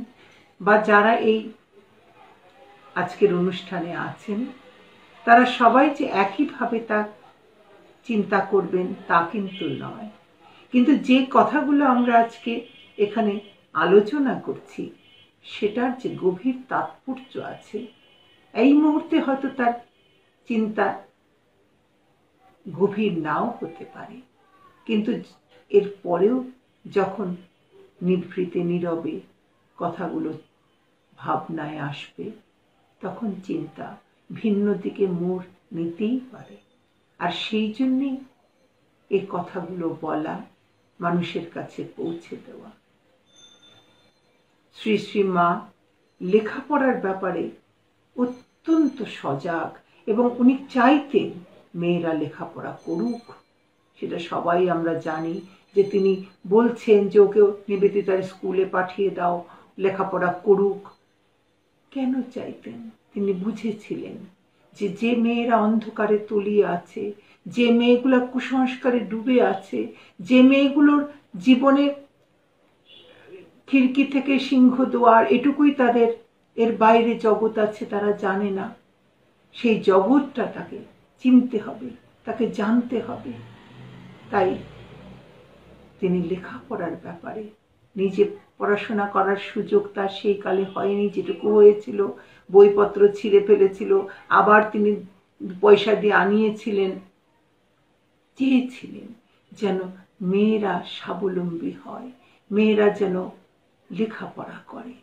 বা যারা এই আজকের অনুষ্ঠানে আছেন, তারা সবাই যে একইভাবে তা চিন্তা করবেন তা কিন্তু নয়। কিন্তু যে কথাগুলো আমরা আজকে এখানে আলোচনা করছি, সেটার যে গভীর তাৎপর্য আছে, এই মুহূর্তে হয়তো তার চিন্তা গভীর নাও হতে পারে, কিন্তু এর পরেও যখন নিভৃতে নীরবে কথাগুলো ভাবনায় আসবে, তখন চিন্তা ভিন্ন দিকে মোড় নিতেই পারে। আর সেই জন্যেই এই কথাগুলো বলা, মানুষের কাছে পৌঁছে দেওয়া। শ্রী শ্রী মা লেখাপড়ার ব্যাপারে অত্যন্ত সজাগ, এবং উনি চাইতেন মেয়েরা লেখাপড়া করুক। সেটা সবাই আমরা জানি যে তিনি বলছেন যে ওকেও নিবেদিতার স্কুলে পাঠিয়ে দাও, লেখাপড়া করুক। কেন চাইতেন? তিনি বুঝেছিলেন যে যে মেয়েরা অন্ধকারে তলিয়ে আছে, যে মেয়েগুলো কুসংস্কারে ডুবে আছে, যে মেয়েগুলোর জীবনে খিড়কি থেকে সিংহদুয়ার এটুকুই তাদের, এর বাইরে জগৎ আছে তারা জানে না, সেই জগৎটা তাকে চিনতে হবে, তাকে জানতে হবে। তাই তিনি লেখাপড়ার ব্যাপারে, নিজে পড়াশোনা করার সুযোগ তার সেই কালে হয়নি, যেটুকু হয়েছিল বইপত্র ছিঁড়ে ফেলেছিল, আবার তিনি পয়সা দিয়ে আনিয়েছিলেন, চেয়েছিলেন যেন মেয়েরা স্বাবলম্বী হয়, মেয়েরা যেন লেখাপড়া করে।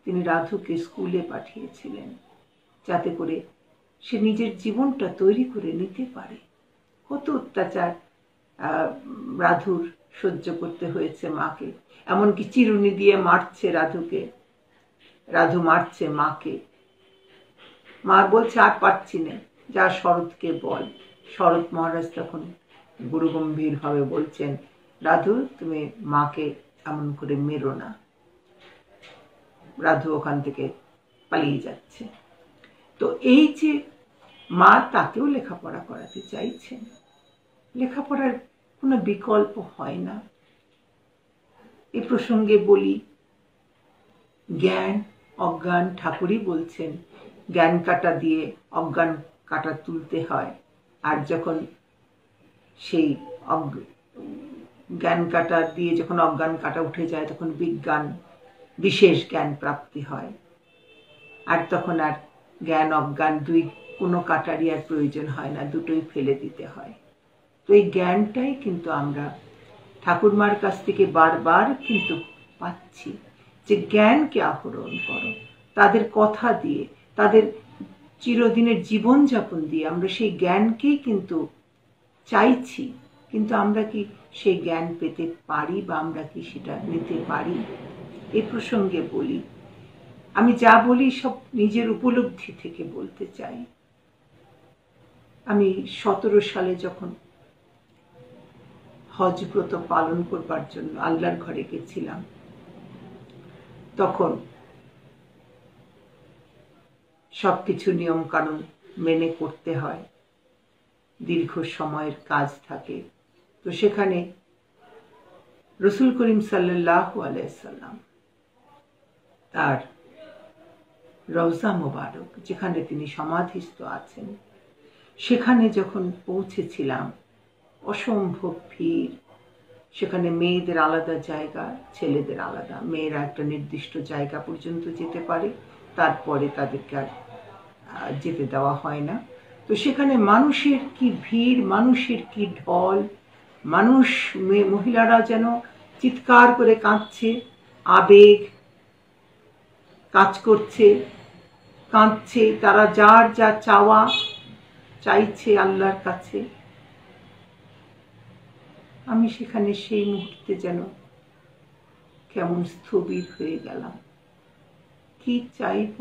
তিনি রাধুকে স্কুলে পাঠিয়েছিলেন যাতে করে সে নিজের জীবনটা তৈরি করে নিতে পারে। কত অত্যাচার রাধুর সহ্য করতে হয়েছে মাকে, এমনকি চিরুনি দিয়ে মারছে রাধুকে, রাধু মারছে মাকে। মা বলছে আর পারছি না, যা শরৎকে বল। শরৎ মহারাজ তখন গুরুগম্ভীর ভাবে বলছেন, রাধু তুমি মাকে এমন করে মেরো না। রাধু ওখান থেকে পালিয়ে যাচ্ছে। তো এই যে মা তাকেও লেখাপড়া করাতে চাইছেন, লেখাপড়ার কোনো বিকল্প হয় না। এ প্রসঙ্গে বলি, জ্ঞান অজ্ঞান, ঠাকুরই বলছেন জ্ঞান কাটা দিয়ে অজ্ঞান কাটা তুলতে হয়। আর যখন সেই জ্ঞান কাটা দিয়ে যখন অজ্ঞান কাটা উঠে যায় তখন বিজ্ঞান বিশেষ জ্ঞান প্রাপ্তি হয়। আর তখন আর জ্ঞান অজ্ঞান দুই কোনো কাটারই আর প্রয়োজন হয় না, দুটোই ফেলে দিতে হয়। তো এই জ্ঞানটাই কিন্তু আমরা ঠাকুরমার কাছ থেকে বারবার কিন্তু পাচ্ছি যে জ্ঞানকে আহরণ করো। তাদের কথা দিয়ে, তাদের চিরদিনের জীবনযাপন দিয়ে আমরা সেই জ্ঞানকেই কিন্তু চাইছি। কিন্তু আমরা কি সেই জ্ঞান পেতে পারি বা আমরা কি সেটা নিতে পারি? এ প্রসঙ্গে বলি, আমি যা বলি সব নিজের উপলব্ধি থেকে বলতে চাই। আমি 17 সালে যখন হজ ব্রত পালন করবার জন্য আল্লাহর ঘরে গেছিলাম, তখন সবকিছু নিয়ম কানুন মেনে করতে হয়, দীর্ঘ সময়ের কাজ থাকে। তো সেখানে রসুল করিম সাল্লাল্লাহু আলাইহি সাল্লাম তার রওজা মোবারক যেখানে তিনি সমাধিস্থ আছেন, সেখানে যখন পৌঁছেছিলাম, অসম্ভব ভিড়। সেখানে মেয়েদের আলাদা জায়গা, ছেলেদের আলাদা। মেয়েরা একটা নির্দিষ্ট জায়গা পর্যন্ত যেতে পারে, তারপরে তাদেরকে আর যেতে দেওয়া হয় না। তো সেখানে মানুষের কি ভিড়, মানুষের কি ঢল, মানুষ, মহিলারা যেন চিৎকার করে কাঁদছে, আবেগ কাজ করছে, কাঁদছে, তারা যার যা চাওয়া চাইছে আল্লাহর কাছে। আমি সেখানে সেই মুহূর্তে যেন কেমন স্থবির হয়ে গেলাম। কি চাইব,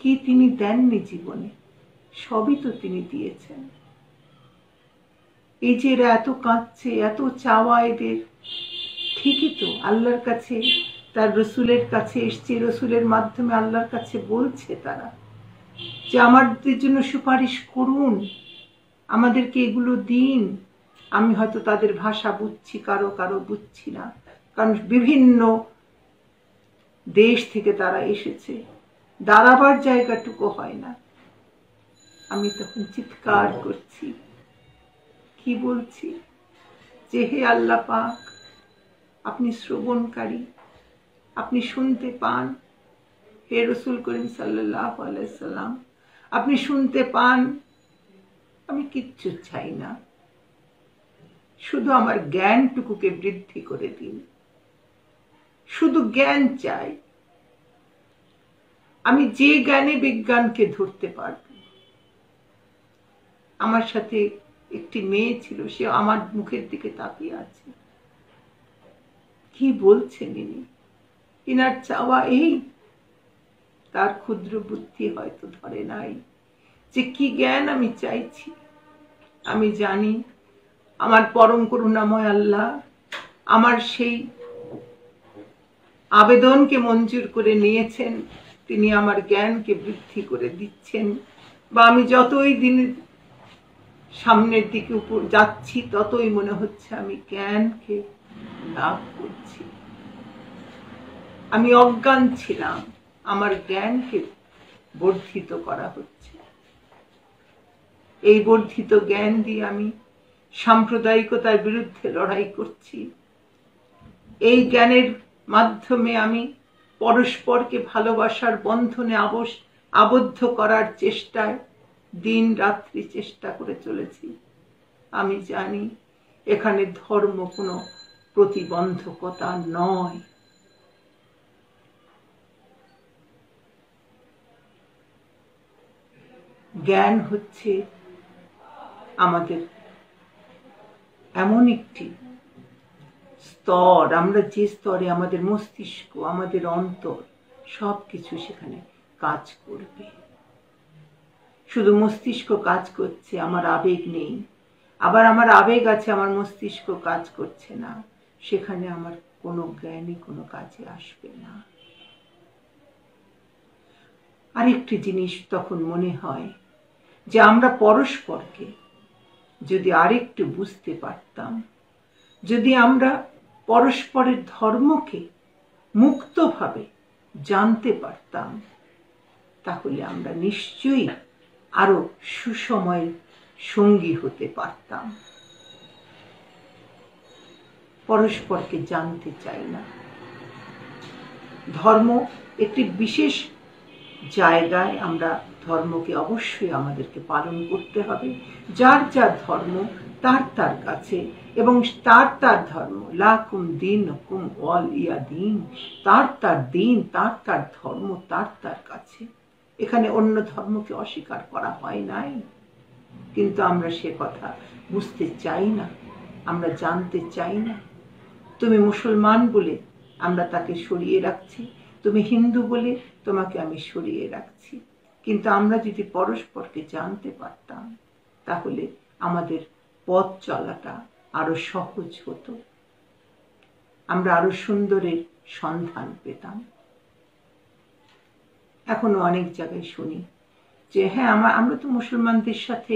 কি তিনি দেননি জীবনে, সবই তো তিনি দিয়েছেন। এই যে এরা এত কাঁদছে, এত চাওয়া এদের, ঠিকই তো আল্লাহর কাছে, তার রসুলের কাছে এসছে, রসুলের মাধ্যমে আল্লাহর কাছে বলছে তারা যে আমাদের জন্য সুপারিশ করুন, আমাদেরকে এগুলো দিন। আমি হয়তো তাদের ভাষা বুঝছি, কারো কারো বুঝছি না, কারণ বিভিন্ন দেশ থেকে তারা এসেছে, দাঁড়াবার জায়গাটুকু হয় না। আমি তখন চিৎকার করছি, কি বলছি যে হে আল্লাহ পাক, আপনি শ্রবণকারী, আপনি শুনতে পান। হে রসুল করিম সাল্লাল্লাহু আলাইহি সাল্লাম, আপনি শুনতে পান। আমি কিচ্ছু চাই না, শুধু আমার জ্ঞানটুকুকে বৃদ্ধি করে দিন, শুধু জ্ঞান চাই। আমি যে জ্ঞানে বিজ্ঞানকে ধরতে পারব। আমার সাথে একটি মেয়ে ছিল, সে আমার মুখের দিকে তাকিয়ে আছে। কি বলছেন ইনি? ইনার চাওয়া এই, তার ক্ষুদ্র বুদ্ধি হয়তো ধরে নাই যে কি জ্ঞান আমি চাইছি। আমি জানি আমার পরম করুণাময় আল্লাহ আমার সেই আবেদনকে মঞ্জুর করে নিয়েছেন। তিনি আমার জ্ঞানকে বৃদ্ধি করে দিচ্ছেন, বা আমি যতই দিন সামনের দিকে উপর যাচ্ছি ততই মনে হচ্ছে আমি জ্ঞানকে লাভ করছি। আমি অজ্ঞান ছিলাম, আমার জ্ঞানকে বর্ধিত করা হচ্ছে। এই বর্ধিত জ্ঞান দিয়ে আমি সাম্প্রদায়িকতার বিরুদ্ধে লড়াই করছি। এই জ্ঞানের মাধ্যমে আমি পরস্পরকে ভালোবাসার বন্ধনে আবদ্ধ করার চেষ্টায় দিন রাত্রি চেষ্টা করে চলেছি। আমি জানি এখানে ধর্ম কোনো প্রতিবন্ধকতা নয়। জ্ঞান হচ্ছে আমাদের এমন একটি স্তর, আমরা যে স্তরে আমাদের মস্তিষ্ক, আমাদের অন্তর সবকিছু সেখানে কাজ করবে। শুধু মস্তিষ্ক কাজ করছে, আমার আবেগ নেই, আবার আমার আবেগ আছে, আমার মস্তিষ্ক কাজ করছে না, সেখানে আমার কোনো জ্ঞানই কোনো কাজে আসবে না। আরেকটি জিনিস তখন মনে হয় যে আমরা পরস্পরকে যদি আরেকটু বুঝতে পারতাম, যদি আমরা পরস্পরের ধর্মকে মুক্তভাবে জানতে পারতাম, তাহলে আমরা নিশ্চয়ই আরো সুসময়ের সঙ্গী হতে পারতাম। পরস্পরকে জানতে চাই না। ধর্ম একটি বিশেষ জায়গায়, আমরা ধর্মকে অবশ্যই আমাদেরকে পালন করতে হবে। যার যার ধর্ম তার তার কাছে, এবং তার তার ধর্ম, লাকুম দীনুকুম ওয়ালিয়া দীন, তার তার দিন, তার তার ধর্ম তার তার কাছে। এখানে অন্য ধর্মকে অস্বীকার করা হয় নাই, কিন্তু আমরা সে কথা বুঝতে চাই না, আমরা জানতে চাই না। তুমি মুসলমান বলে আমরা তাকে সরিয়ে রাখছি, তুমি হিন্দু বলে তোমাকে আমি সরিয়ে রাখছি। কিন্তু আমরা যদি পরস্পরকে জানতে পারতাম, তাহলে আমাদের পথ চলাটা আরো সহজ হতো, আমরা আরো সুন্দরের সন্ধান পেতাম। এখনো অনেক জায়গায় শুনি যে হ্যাঁ আমরা তো মুসলমানদের সাথে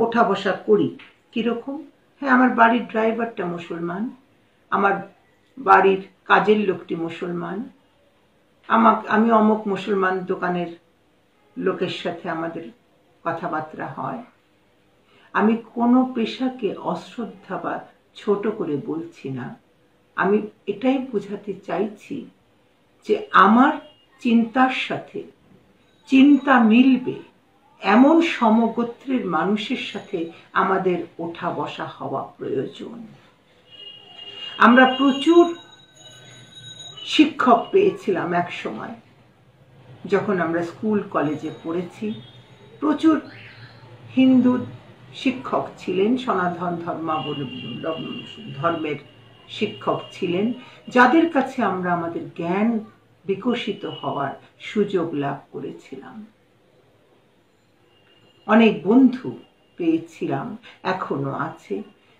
ওঠা বসা করি। কিরকম? হ্যাঁ, আমার বাড়ির ড্রাইভারটা মুসলমান, আমার বাড়ির কাজের লোকটি মুসলমান, আমি অমুক মুসলমান দোকানের লোকের সাথে আমাদের কথাবার্তা হয়। আমি কোনো পেশাকে অশ্রদ্ধা বা ছোট করে বলছি না, আমি এটাই বোঝাতে চাইছি যে আমার চিন্তার সাথে চিন্তা মিলবে এমন সমগোত্রের মানুষের সাথে আমাদের ওঠা বসা হওয়া প্রয়োজন। আমরা প্রচুর শিক্ষক পেয়েছিলাম এক সময়, যখন আমরা স্কুল কলেজে পড়েছি। প্রচুর হিন্দু শিক্ষক ছিলেন, সনাতন ধর্মের শিক্ষক ছিলেন, যাদের কাছে আমরা আমাদের জ্ঞান বিকশিত হওয়ার সুযোগ লাভ করেছিলাম। অনেক বন্ধু পেয়েছিলাম, এখনো আছে,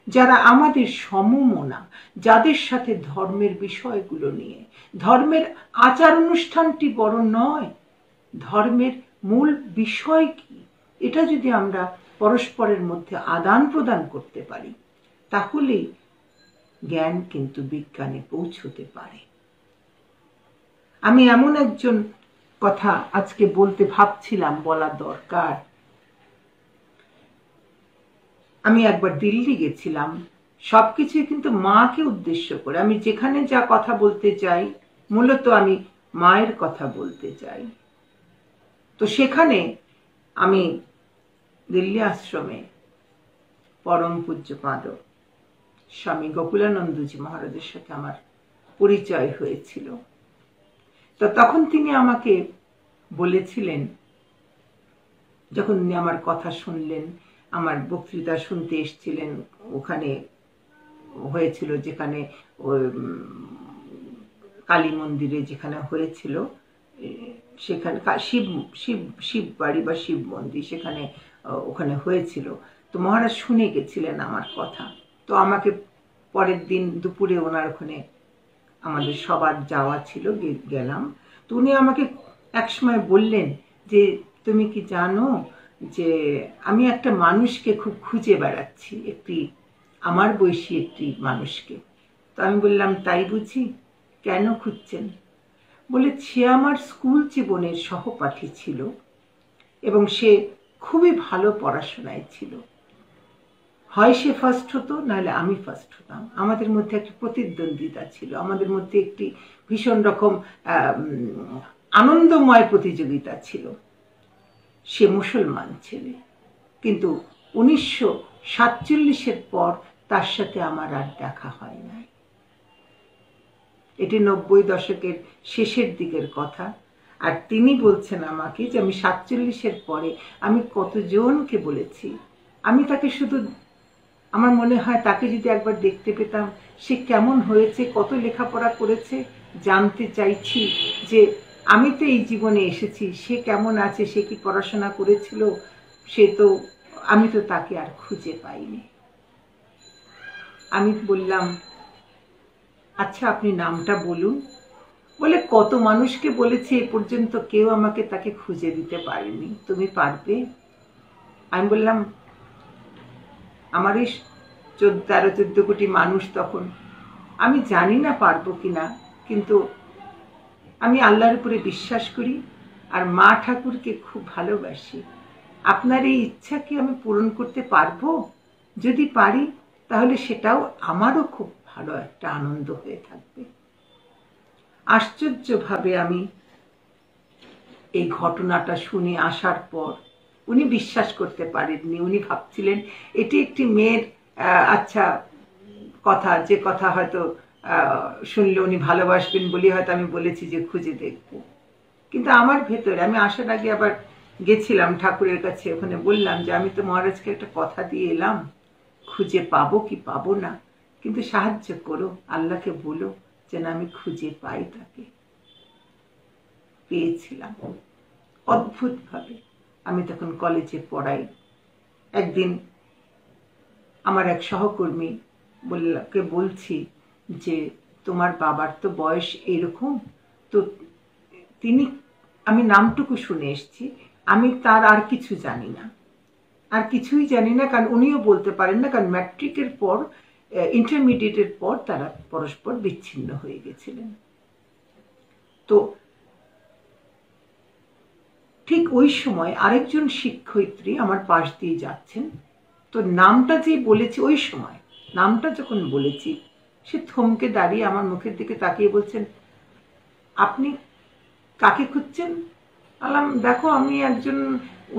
যারা আমাদের সমমনা, যাদের সাথে ধর্মের বিষয়গুলো নিয়ে, ধর্মের আচার অনুষ্ঠানটি বড় নয়, ধর্মের মূল বিষয় কি, এটা যদি আমরা পরস্পরের মধ্যে আদান প্রদান করতে পারি, তাহলেই জ্ঞান কিন্তু বিজ্ঞানে পৌঁছতে পারে। আমি এমন একজন কথা আজকে বলতে ভাবছিলাম, বলা দরকার। আমি একবার দিল্লি গেছিলাম, সবকিছুই কিন্তু মাকে উদ্দেশ্য করে। আমি যেখানে যা কথা বলতে চাই, মূলত আমি মায়ের কথা বলতে চাই। তো সেখানে আমি দিল্লি আশ্রমে পরম পূজ্যপাদ স্বামী গোকুলানন্দজি মহারাজের সাথে আমার পরিচয় হয়েছিল। তো তখন তিনি আমাকে বলেছিলেন, যখন উনি আমার কথা শুনলেন, আমার বক্তৃতা শুনতে এসেছিলেন, ওখানে হয়েছিল যেখানে কালী মন্দিরে যেখানে হয়েছিল, সেখানে শিব বাড়ি বা শিব মন্দির, সেখানে ওখানে হয়েছিল। তো মহারাজ শুনে গেছিলেন আমার কথা। তো আমাকে পরের দিন দুপুরে ওনার ওখানে আমাদের সবার যাওয়া ছিল, গেলাম। তো উনি আমাকে একসময় বললেন যে, তুমি কি জানো যে আমি একটা মানুষকে খুব খুঁজে বেড়াচ্ছি, একটি আমার বয়সী একটি মানুষকে। তো আমি বললাম, তাই বুঝি? কেন খুঁজছেন? বলে, সে আমার স্কুল জীবনের সহপাঠী ছিল এবং সে খুবই ভালো পড়াশোনায় ছিল। হয় সে ফার্স্ট হতো, নাহলে আমি ফার্স্ট হতাম। আমাদের মধ্যে একটা প্রতিদ্বন্দ্বিতা ছিল, আমাদের মধ্যে একটি ভীষণ রকম আনন্দময় প্রতিযোগিতা ছিল। সে মুসলমান ছেলে, কিন্তু 47-এর পর তার সাথে আমার আর দেখা হয় নাই। এটি 90 দশকের শেষের দিকের কথা। আর তিনি বলছেন আমাকে যে আমি 47-এর পরে আমি কতজনকে বলেছি, আমি তাকে শুধু, আমার মনে হয় তাকে যদি একবার দেখতে পেতাম, সে কেমন হয়েছে, কত লেখাপড়া করেছে, জানতে চাইছি যে আমি তো এই জীবনে এসেছি, সে কেমন আছে, সে কি পড়াশোনা করেছিল, আমি তো তাকে আর খুঁজে পাইনি। আমি বললাম, আচ্ছা আপনি নামটা বলুন। বলে, কত মানুষকে বলেছি, এ পর্যন্ত কেউ আমাকে তাকে খুঁজে দিতে পারেনি, তুমি পারবে? আমি বললাম, আমার এই 13-14 কোটি মানুষ তখন, আমি জানি না পারবো কিনা, কিন্তু আমি আল্লাহর উপরে বিশ্বাস করি আর মা ঠাকুরকে খুব ভালোবাসি। আপনার এই ইচ্ছা কি আমি পূরণ করতে পারবো? যদি পারি তাহলে সেটাও আমারও খুব ভালো একটা আনন্দ হয়ে থাকবে। আশ্চর্যভাবে আমি এই ঘটনাটা শুনে আসার পর উনি বিশ্বাস করতে পারেননি। উনি ভাবছিলেন এটি একটি মেয়ের আচ্ছা কথা, যে কথা হয়তো শুনলে উনি ভালোবাসবেন বলে হয়তো আমি বলেছি যে খুঁজে দেখব। কিন্তু আমার ভেতরে, আমি আসার আগে আবার গেছিলাম ঠাকুরের কাছে, ওখানে বললাম যে আমি তো মহারাজকে একটা কথা দিয়ে এলাম, খুঁজে পাবো কি পাবো না, কিন্তু সাহায্য করো, আল্লাহকে বলো যেন আমি খুঁজে পাই তাকে। পেয়েছিলাম অদ্ভুতভাবে। আমি তখন কলেজে পড়াই। একদিন আমার এক সহকর্মী বলছি যে তোমার বাবার তো বয়স এইরকম, তো তিনি, আমি নামটুকু শুনে এসছি, আমি তার আর কিছু জানি না, আর কিছুই জানি না, কারণ উনিও বলতে পারেন না, কারণ ম্যাট্রিকের পর, ইন্টারমিডিয়েটের পর তারা পরস্পর বিচ্ছিন্ন হয়ে গেছিলেন। তো ঠিক ওই সময় আরেকজন শিক্ষয়িত্রী আমার পাশ দিয়ে যাচ্ছেন, তো নামটা যে বলেছি, ওই সময় নামটা যখন বলেছি, সে থমকে দাঁড়িয়ে আমার মুখের দিকে তাকিয়ে বলছেন, আপনি কাকে খুঁজছেন? বললাম, দেখো আমি একজন,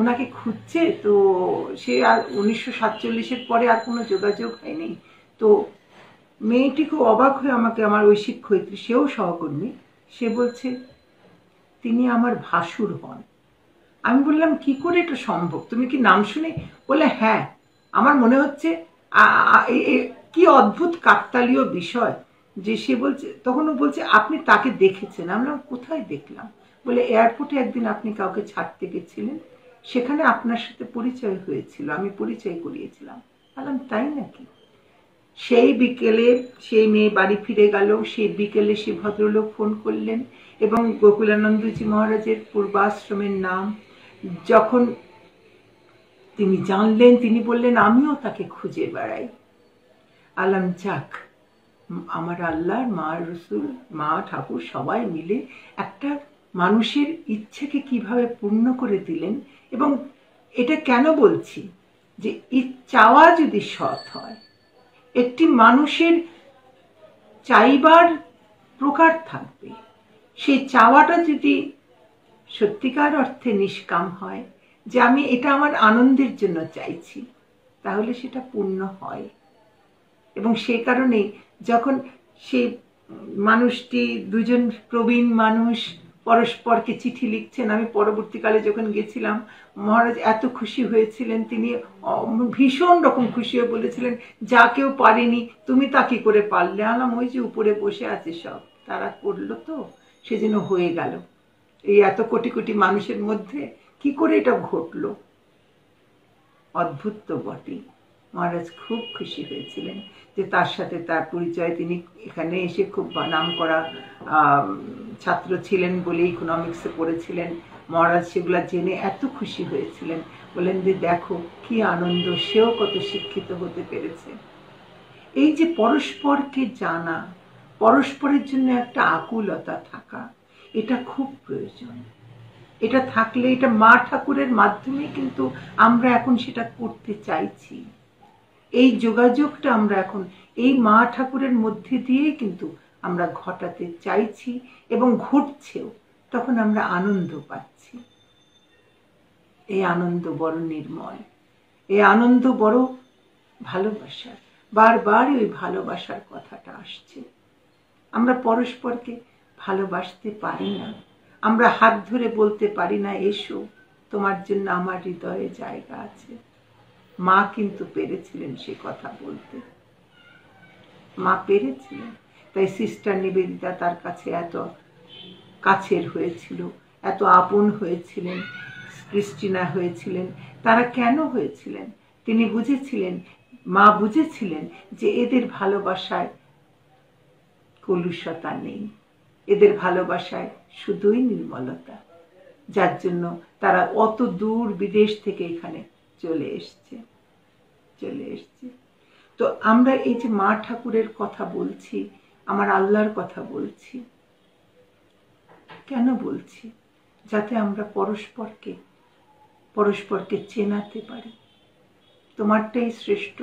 ওনাকে খুঁজছে, তো সে আর 1947-এর পরে আর কোনো যোগাযোগ হয়নি। তো মেয়েটি খুব অবাক হয়ে আমাকে, আমার ওই শিক্ষয়িত্রী, সেও সহকর্মী, সে বলছে তিনি আমার ভাসুর হন। আমি বললাম, কি করে এটা সম্ভব, তুমি কি নাম শুনে? বলে, হ্যাঁ, আমার মনে হচ্ছে কি অদ্ভুত কাকতালীয় বিষয় যে সে বলছে, তখন ও বলছে আপনি তাকে দেখেছেন। আমি বললাম, কোথায় দেখলাম? বলে, এয়ারপোর্টে একদিন আপনি কাউকে ছাড়তে গেছিলেন, সেখানে আপনার সাথে পরিচয় হয়েছিল, আমি পরিচয় করিয়েছিলাম। বললাম, তাই নাকি? সেই বিকেলে সেই মেয়ে বাড়ি ফিরে গেল, সেই বিকেলে সে ভদ্রলোক ফোন করলেন এবং গোকুলানন্দজি মহারাজের পূর্বাশ্রমের নাম যখন তিনি জানলেন, তিনি বললেন আমিও তাকে খুঁজে বেড়াই। আলাম, যাক, আমার আল্লাহর মা, রসুল, মা, ঠাকুর সবাই মিলে একটা মানুষের ইচ্ছেকে কিভাবে পূর্ণ করে দিলেন। এবং এটা কেন বলছি যে চাওয়া যদি সৎ হয়, একটি মানুষের চাইবার প্রকার থাকবে, সেই চাওয়াটা যদি সত্যিকার অর্থে নিষ্কাম হয়, যে আমি এটা আমার আনন্দের জন্য চাইছি, তাহলে সেটা পূর্ণ হয়। এবং সেই কারণে যখন সেই মানুষটি, দুজন প্রবীণ মানুষ পরস্পরকে চিঠি লিখছেন, আমি পরবর্তীকালে যখন গেছিলাম, মহারাজ এত খুশি হয়েছিলেন, তিনি ভীষণ রকম খুশি হয়ে বলেছিলেন, যা কেউ পারেনি তুমি তা কি করে পারলে? আলাম, ওই যে উপরে বসে আছে সব, তারা করলো তো সেজন্য হয়ে গেল। এই এত কোটি কোটি মানুষের মধ্যে কি করে এটা ঘটলো? অদ্ভুত তো বটেই। মহারাজ খুব খুশি হয়েছিলেন যে তার সাথে তার পরিচয়, তিনি এখানে এসে খুব নাম করা ছাত্র ছিলেন বলে ইকোনমিক্সে পড়েছিলেন। মহারাজ সেগুলা জেনে এত খুশি হয়েছিলেন, বলেন যে দেখো কি আনন্দ, সেও কত শিক্ষিত হতে পেরেছে। এই যে পরস্পরকে জানা, পরস্পরের জন্য একটা আকুলতা থাকা, এটা খুব প্রয়োজন। এটা থাকলে, এটা মা ঠাকুরের মাধ্যমে কিন্তু আমরা এখন সেটা করতে চাইছি। এই যোগাযোগটা আমরা এখন এই মা ঠাকুরের মধ্যে দিয়েই কিন্তু আমরা ঘটাতে চাইছি এবং ঘটছেও। তখন আমরা আনন্দ পাচ্ছি। এই আনন্দ বড় নির্মল, এই আনন্দ বড় ভালোবাসার, বারবার ওই ভালোবাসার কথাটা আসছে। আমরা পরস্পরকে ভালোবাসতে পারি না, আমরা হাত ধরে বলতে পারি না, এসো তোমার জন্য আমার হৃদয়ে জায়গা আছে। মা কিন্তু পেরেছিলেন সে কথা বলতে, মা পেরেছিলেন, তাই সিস্টার নিবেদিতা তার কাছে এত কাছের হয়েছিল, এত আপন হয়েছিলেন, ক্রিস্টিনা হয়েছিলেন। তারা কেন হয়েছিলেন? তিনি বুঝেছিলেন, মা বুঝেছিলেন যে এদের ভালোবাসায় কলুষতা নেই, এদের ভালোবাসায় শুধুই নির্মলতা, যার জন্য তারা অত দূর বিদেশ থেকে এখানে চলে এসছে। তো আমরা এই যে মা ঠাকুরের কথা বলছি, আমার আল্লাহর কথা বলছি, কেন বলছি? যাতে আমরা পরস্পরকে চেনাতে পারি। তোমারটাই শ্রেষ্ঠ,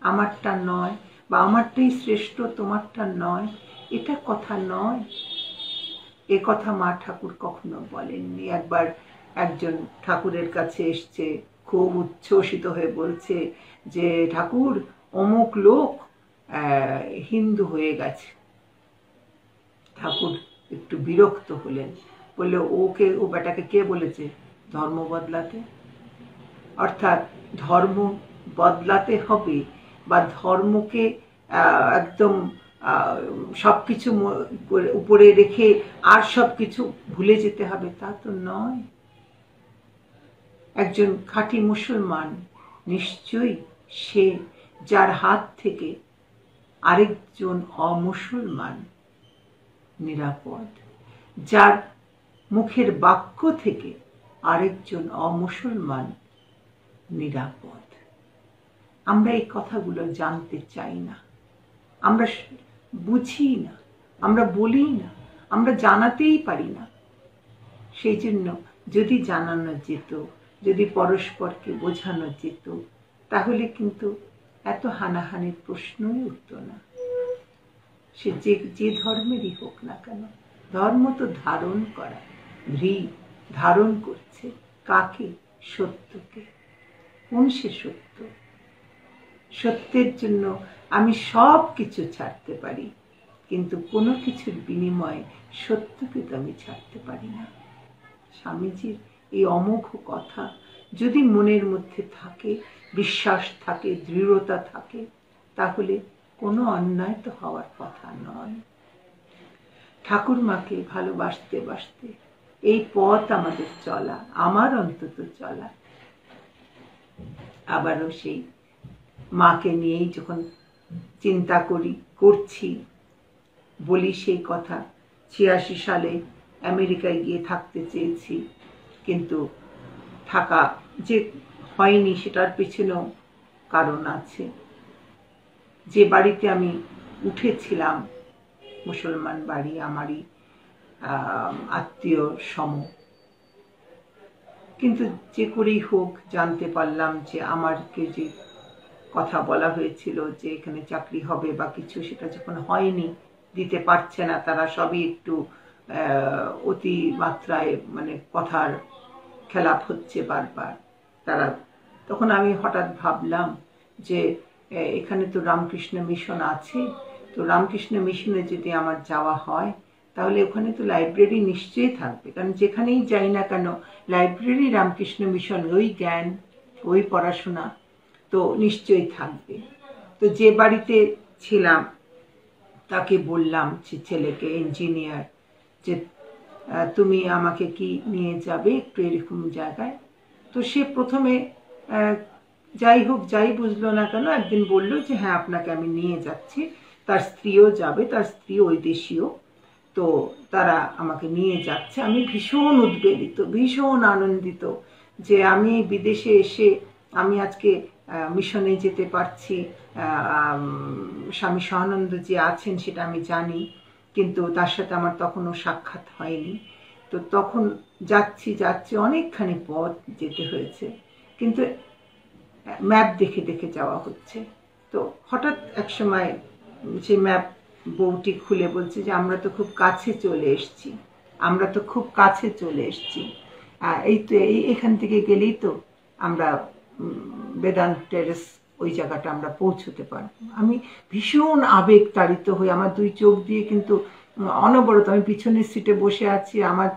আমারটা নয়, বা আমারটাই শ্রেষ্ঠ, তোমারটা নয়, এটা কথা নয়। এ কথা মা ঠাকুর কখনো বলেননি। একবার একজন ঠাকুরের কাছে এসছে, খুব উচ্ছ্বসিত হয়ে বলছে যে ঠাকুর, অমুক লোক হিন্দু হয়ে গেছে। ঠাকুর একটু বিরক্ত হলেন, বললে ও বেটাকে কে বলেছে ধর্ম বদলাতে? অর্থাৎ ধর্ম বদলাতে হবে বা ধর্মকে একদম সবকিছু উপরে রেখে আর সবকিছু ভুলে যেতে হবে, তা তো নয়। একজন খাঁটি মুসলমান নিশ্চয়ই সে যার হাত থেকে আরেকজন অমুসলমান নিরাপদ, যার মুখের বাক্য থেকে আরেকজন অমুসলমান নিরাপদ। আমরা এই কথাগুলো জানতে চাই না, আমরা বুঝি না, আমরা বলি না, আমরা জানাতেই পারি না। সেই জন্য যদি জানানো যেত, যদি পরস্পরকে বোঝানো যেত, তাহলে কিন্তু এত হানাহানির প্রশ্নই উঠত না। সে যে ধর্মেরই হোক না কেন, ধর্ম তো ধারণ করা, ধারণ করছে কাকে? সত্যকে। কোন সে সত্য? সত্যের জন্য আমি সব কিছু ছাড়তে পারি, কিন্তু কোনো কিছুর বিনিময়ে সত্যকে তো আমি ছাড়তে পারি না। স্বামীজির এই অমোঘ কথা যদি মনের মধ্যে থাকে, বিশ্বাস থাকে, দৃঢ়তা থাকে, তাহলে কোনো অন্যায় তো হওয়ার কথা নয়। ঠাকুরমাকে ভালোবাসতে বাসতে এই পথ আমাদের চলা, আমার অন্তত চলা। আবারও সেই মাকে নিয়েই যখন চিন্তা করছি, বলি সেই কথা, 86 সালে আমেরিকায় গিয়ে থাকতে চেয়েছি, কিন্তু থাকা যে হয়নি সেটার পেছনেও কারণ আছে। যে বাড়িতে আমি উঠেছিলাম, মুসলমান বাড়ি, আমারই আত্মীয় সম, কিন্তু যে করেই হোক জানতে পারলাম যে আমাকে যে কথা বলা হয়েছিল যে এখানে চাকরি হবে বা কিছু, সেটা যখন হয়নি, দিতে পারছে না তারা, সবই একটু অতি মাত্রায় মানে কথার খেলাপ হচ্ছে বারবার তারা। তখন আমি হঠাৎ ভাবলাম যে এখানে তো রামকৃষ্ণ মিশন আছে, তো রামকৃষ্ণ মিশনে যদি আমার যাওয়া হয় তাহলে ওখানে তো লাইব্রেরি নিশ্চয়ই থাকবে, কারণ যেখানেই যাই না কেন লাইব্রেরি, রামকৃষ্ণ মিশন, ওই জ্ঞান, ওই পড়াশোনা তো নিশ্চয়ই থাকবে। তো যে বাড়িতে ছিলাম তাকে বললাম, যে ছেলেকে, ইঞ্জিনিয়ার, যে তুমি আমাকে কি নিয়ে যাবে একটু এরকম জায়গায়? তো সে প্রথমে যাই হোক যাই বুঝলো না কেন, একদিন বলল যে হ্যাঁ আপনাকে আমি নিয়ে যাচ্ছি। তার স্ত্রীও যাবে, তার স্ত্রী ওই দেশীয়, তো তারা আমাকে নিয়ে যাচ্ছে। আমি ভীষণ উদ্বেলিত, ভীষণ আনন্দিত যে আমি বিদেশে এসে আমি আজকে মিশনে যেতে পারছি। স্বামী সহানন্দ যে আছেন সেটা আমি জানি, কিন্তু তার সাথে আমার তখনও সাক্ষাৎ হয়নি। তো তখন যাচ্ছি অনেকখানি পথ যেতে হয়েছে, কিন্তু ম্যাপ দেখে দেখে যাওয়া হচ্ছে। তো হঠাৎ এক সময় সে ম্যাপ বউটি খুলে বলছে যে আমরা তো খুব কাছে চলে এসেছি, এই তো এখান থেকে গেলেই তো আমরা বেদান্ত টেরেস ওই জায়গাটা আমরা পৌঁছতে পারবো। আমি ভীষণ আবেগ তাড়িত হয়ে আমার দুই চোখ দিয়ে কিন্তু অনবরত, আমি পিছনের সিটে বসে আছি, আমার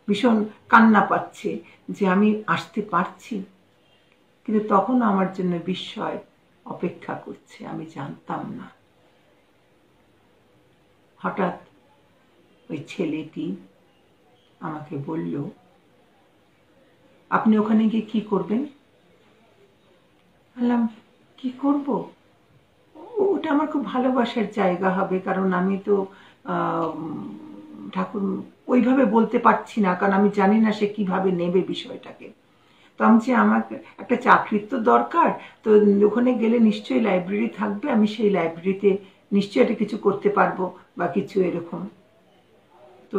ভীষণ কান্না পাচ্ছে যে আমি আসতে পারছি, কিন্তু তখন আমার জন্য বিস্ময় অপেক্ষা করছে, আমি জানতাম না। হঠাৎ ওই ছেলেটি আমাকে বলল, আপনি ওখানে গিয়ে কি করবেন? বললাম, কি করব? ওটা আমার খুব ভালোবাসার জায়গা হবে, কারণ আমি তো ঠাকুর ওইভাবে বলতে পারছি না, কারণ আমি জানি না সে কিভাবে নেবে বিষয়টাকে। তো আমি যে আমাকে একটা চাকরির তো দরকার, তো ওখানে গেলে নিশ্চয়ই লাইব্রেরি থাকবে, আমি সেই লাইব্রেরিতে নিশ্চয়ই একটা কিছু করতে পারবো বা কিছু এরকম। তো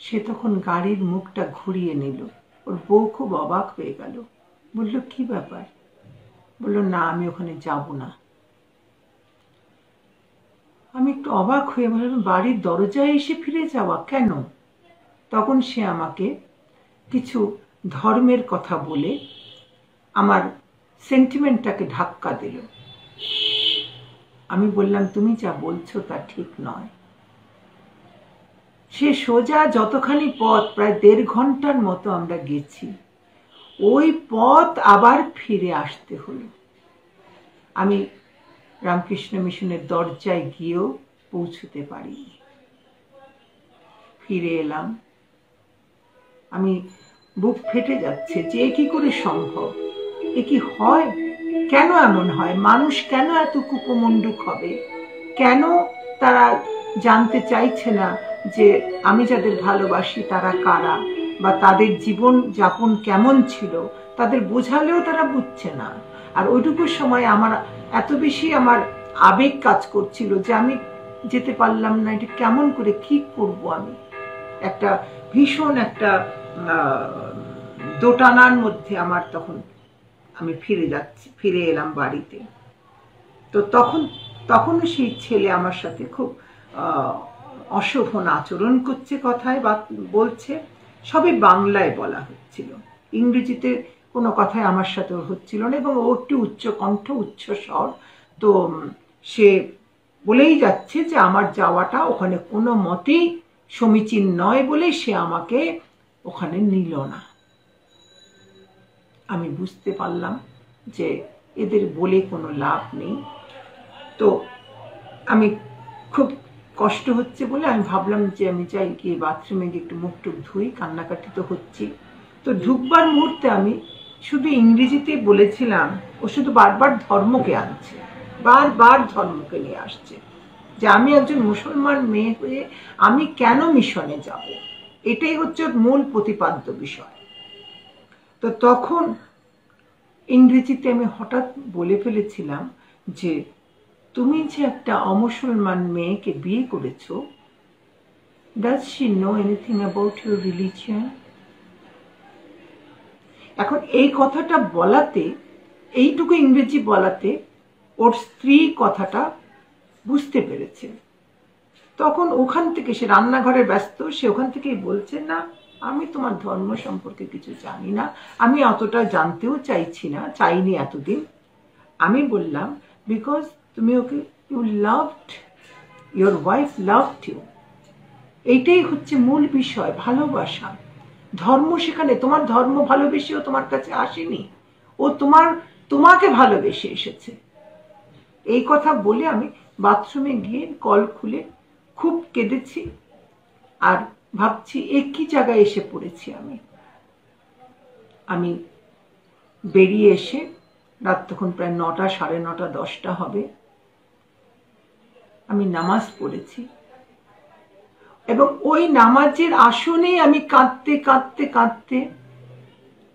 সে তখন গাড়ির মুখটা ঘুরিয়ে নিল। ওর বউ খুব অবাক হয়ে গেল, বলল, কি ব্যাপার? বলল, না আমি ওখানে যাব না। আমি একটু অবাক হয়ে বললাম, বাড়ির দরজায় এসে ফিরে যাওয়া কেন? তখন সে আমাকে কিছু ধর্মের কথা বলে আমার সেন্টিমেন্টটাকে ধাক্কা দিল। আমি বললাম, তুমি যা বলছো তা ঠিক নয়। সে সোজা যতখানি পথ, প্রায় 1.5 ঘন্টার মতো আমরা গেছি, ওই পথ আবার ফিরে আসতে হলো। আমি রামকৃষ্ণ মিশনের দরজায় গিয়েও পৌঁছতে পারিনি। ফিরে এলাম, আমি বুক ফেটে যাচ্ছে যে কি করে সম্ভব, এ কি হয়? কেন এমন হয়? মানুষ কেন এত কুপমণ্ডুক হবে? কেন তারা জানতে চাইছে না যে আমি যাদের ভালোবাসি তারা কারা, বা তাদের জীবন যাপন কেমন ছিল? তাদের বোঝালেও তারা বুঝছে না। আর ওইটুকু সময় আমার এত বেশি আমার আবেগ কাজ করছিল যে আমি যেতে পারলাম না। এটা কেমন করে, কি করব আমি? একটা ভীষণ একটা দোটানার মধ্যে আমার তখন, আমি ফিরে এলাম বাড়িতে। তো তখনও সেই ছেলে আমার সাথে খুব অশোভন আচরণ করছে, কথায় বলছে, সবই বাংলায় বলা হচ্ছিল, ইংরেজিতে কোনো কথাই আমার সাথে হচ্ছিল না, এবং ও একটু উচ্চকণ্ঠ, উচ্চ স্বর। তো সে বলেই যাচ্ছে যে আমার যাওয়াটা ওখানে কোনো মতেই সমীচীন নয় বলে সে আমাকে ওখানে নিল না। আমি বুঝতে পারলাম যে এদের বলে কোনো লাভ নেই। তো আমি খুব কষ্ট হচ্ছে বলে আমি ভাবলাম যে আমি যাই, গিয়ে বাথরুমে গিয়ে একটু মুখ টুক ধুই, কান্নাকাটি তো হচ্ছি। তো ঢুকবার মুহূর্তে আমি শুধু ইংরেজিতে বলেছিলাম, ও শুধু বারবার ধর্মকে আনছে, বারবার ধর্মকে নিয়ে আসছে, যে আমি একজন মুসলমান মেয়ে হয়ে আমি কেন মিশনে যাব, এটাই হচ্ছে মূল প্রতিপাদ্য বিষয়। তো তখন ইংরেজিতে আমি হঠাৎ বলে ফেলেছিলাম যে তুমি যে একটা অমুসলমান মেয়েকে বিয়ে করেছো, does she know anything about your religion? এখন এই কথাটা বলাতে, এইটুকু ইংরেজি বলাতে ওর স্ত্রী কথাটা বুঝতে পেরেছে। তখন ওখান থেকে, সে রান্নাঘরে ব্যস্ত, সে ওখান থেকেই বলছে, না আমি তোমার ধর্ম সম্পর্কে কিছু জানি না, আমি অতটা জানতেও চাইছি না, চাইনি এতদিন। আমি বললাম, বিকজ তুমি okay, you loved, your wife loved you, এইটাই হচ্ছে মূল বিষয়, ভালোবাসা। ধর্ম সেখানে, তোমার ধর্ম ভালোবেসেও তোমার কাছে আসেনি, ও তোমাকে ভালোবেসে এসেছে। এই কথা বলে আমি বাথরুমে গিয়ে কল খুলে খুব কেঁদেছি, আর ভাবছি একই জায়গায় এসে পড়েছি আমি বেরিয়ে এসে, রাত তখন প্রায় 9টা, 9:30, 10টা হবে, আমি নামাজ পড়েছি, এবং ওই নামাজের আসনেই আমি কাঁদতে কাঁদতে কাঁদতে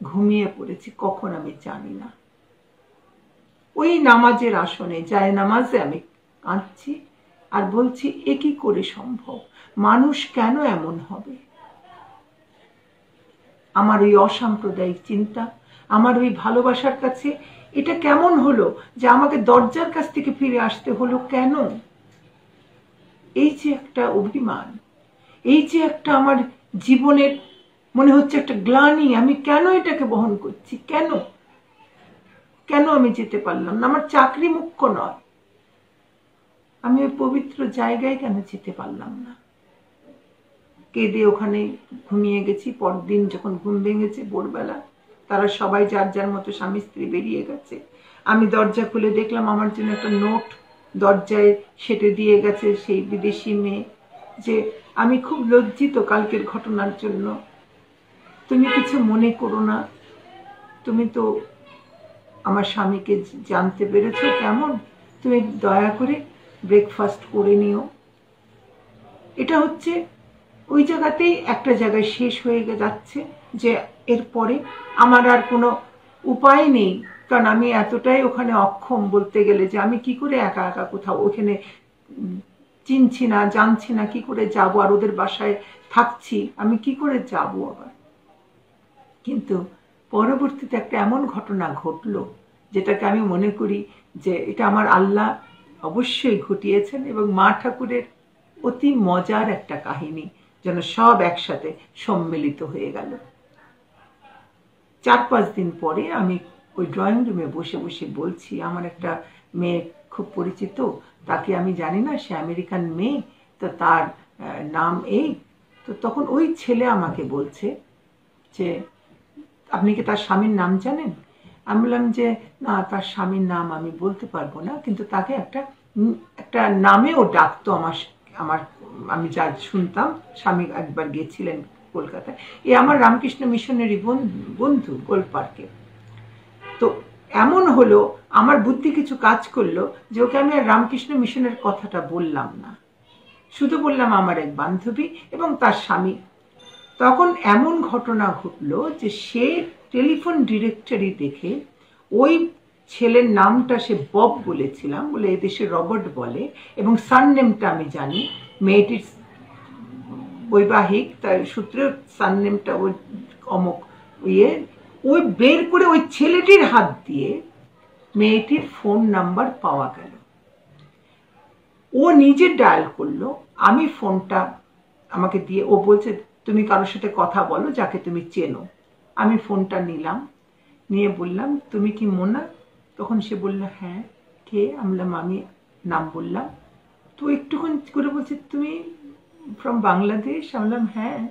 ঘুমিয়ে পড়েছি, কখন আমি জানি না। ওই নামাজের আসনে, যায় নামাজে আমি কাঁদছি আর বলছি, এ কি করে সম্ভব? মানুষ কেন এমন হবে? আমার ওই অসাম্প্রদায়িক চিন্তা, আমার ওই ভালোবাসার কাছে এটা কেমন হলো যে আমাকে দরজার কাছ থেকে ফিরে আসতে হলো কেন? এই যে একটা অভিমান, এই যে একটা আমার জীবনের মনে হচ্ছে একটা গ্লানি, আমি কেন এটাকে বহন করছি, কেন? কেন আমি যেতে পারলাম না? আমার চাকরি মুখ্য নয়, আমি ওই পবিত্র জায়গায় কেন যেতে পারলাম না? কেঁদে ওখানে ঘুমিয়ে গেছি। পরদিন যখন ঘুম ভেঙেছে ভোরবেলা, তারা সবাই যার যার মতো স্বামী স্ত্রী বেরিয়ে গেছে। আমি দরজা খুলে দেখলাম আমার জন্য একটা নোট দরজায় সেটে দিয়ে গেছে সেই বিদেশি মেয়ে, যে আমি খুব লজ্জিত কালকের ঘটনার জন্য, তুমি কিছু মনে করো না, তুমি তো আমার স্বামীকে জানতে পেরেছো কেমন, তুমি দয়া করে ব্রেকফাস্ট করে নিও। এটা হচ্ছে ওই জায়গাতেই একটা জায়গায় শেষ হয়ে যাচ্ছে, যে এরপরে আমার আর কোনো উপায় নেই, কারণ আমি এতটাই ওখানে অক্ষম বলতে গেলে, যে আমি কি করে একা একা কোথাও ওখানে চিনছি না জানছি না, কি করে যাব, আর ওদের বাসায় থাকছি, আমি কি করে যাব আবার। কিন্তু পরবর্তীতে একটা এমন ঘটনা ঘটলো যেটাকে আমি মনে করি যে এটা আমার আল্লাহ অবশ্যই ঘটিয়েছেন, এবং মা ঠাকুরের অতি মজার একটা কাহিনী যেন সব একসাথে সম্মিলিত হয়ে গেল। 4-5 দিন পরে আমি ওই ড্রয়িং রুমে বসে বসে বলছি, আমার একটা মেয়ে খুব পরিচিত, তাকে আমি জানি না, সে আমেরিকান মেয়ে, তো তার নাম এই। তো তখন ওই ছেলে আমাকে বলছে যে আপনি কি তার স্বামীর নাম জানেন? আমি বললাম যে না, তার স্বামীর নাম আমি বলতে পারবো না, কিন্তু তাকে একটা নামে ও ডাকতো আমার আমি যা শুনতাম। স্বামী একবার গিয়েছিলেন কলকাতায়, এ আমার রামকৃষ্ণ মিশনেরই বন্ধু গোলপার্কে। তো এমন হলো, আমার বুদ্ধি কিছু কাজ করলো যে ওকে আমি আর রামকৃষ্ণ মিশনের কথাটা বললাম না, শুধু বললাম আমার এক বান্ধবী এবং তার স্বামী। তখন এমন ঘটনা ঘটলো যে সে টেলিফোন ডিরেক্টরি দেখে ওই ছেলের নামটা সে বব বলেছিলাম, বলে এদেশে রবার্ট বলে, এবং সারনেমটা আমি জানি, মেয়েটির বৈবাহিক, তার সূত্রে সারনেমটা ওই অমুক ইয়ে, ওই বের করে ওই ছেলেটির হাত দিয়ে মেয়েটির ফোন নাম্বার পাওয়া গেল। ও নিজে ডায়াল করলো, আমি ফোনটা আমাকে দিয়ে ও বলছে তুমি কারোর সাথে কথা বলো যাকে তুমি চেনো। আমি ফোনটা নিলাম, নিয়ে বললাম তুমি কি মোনা? তখন সে বলল হ্যাঁ, কে? আমলাম আমি নাম বললাম। তো একটুক্ষণ করে বলছে তুমি ফ্রম বাংলাদেশ? আমলাম হ্যাঁ।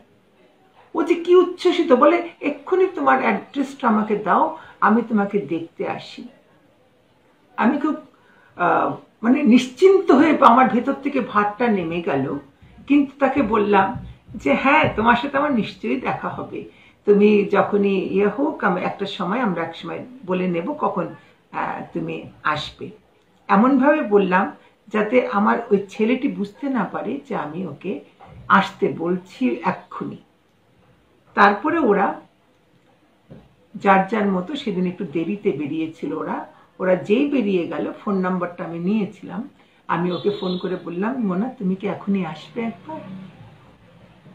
ও যে কি উচ্ছ্বসিত, বলে এক্ষুনি তোমার অ্যাড্রেসটা আমাকে দাও, আমি তোমাকে দেখতে আসি। আমি খুব মানে নিশ্চিন্ত হয়ে আমার ভেতর থেকে ভারটা নেমে গেল, কিন্তু তাকে বললাম যে হ্যাঁ, তোমার সাথে আমার নিশ্চয়ই দেখা হবে, তুমি যখনই ইয়ে হোক, আমি একটা সময় আমরা এক সময় বলে নেব কখন তুমি আসবে। এমনভাবে বললাম যাতে আমার ওই ছেলেটি বুঝতে না পারে যে আমি ওকে আসতে বলছি এক্ষুনি। তারপরে ওরা যার যার মতো, সেদিন একটু দেরিতে বেরিয়েছিল ওরা যেই বেরিয়ে গেল, ফোন নাম্বারটা আমি নিয়েছিলাম, আমি ওকে ফোন করে বললাম মোনা তুমি কি এখনই আসবে একবার?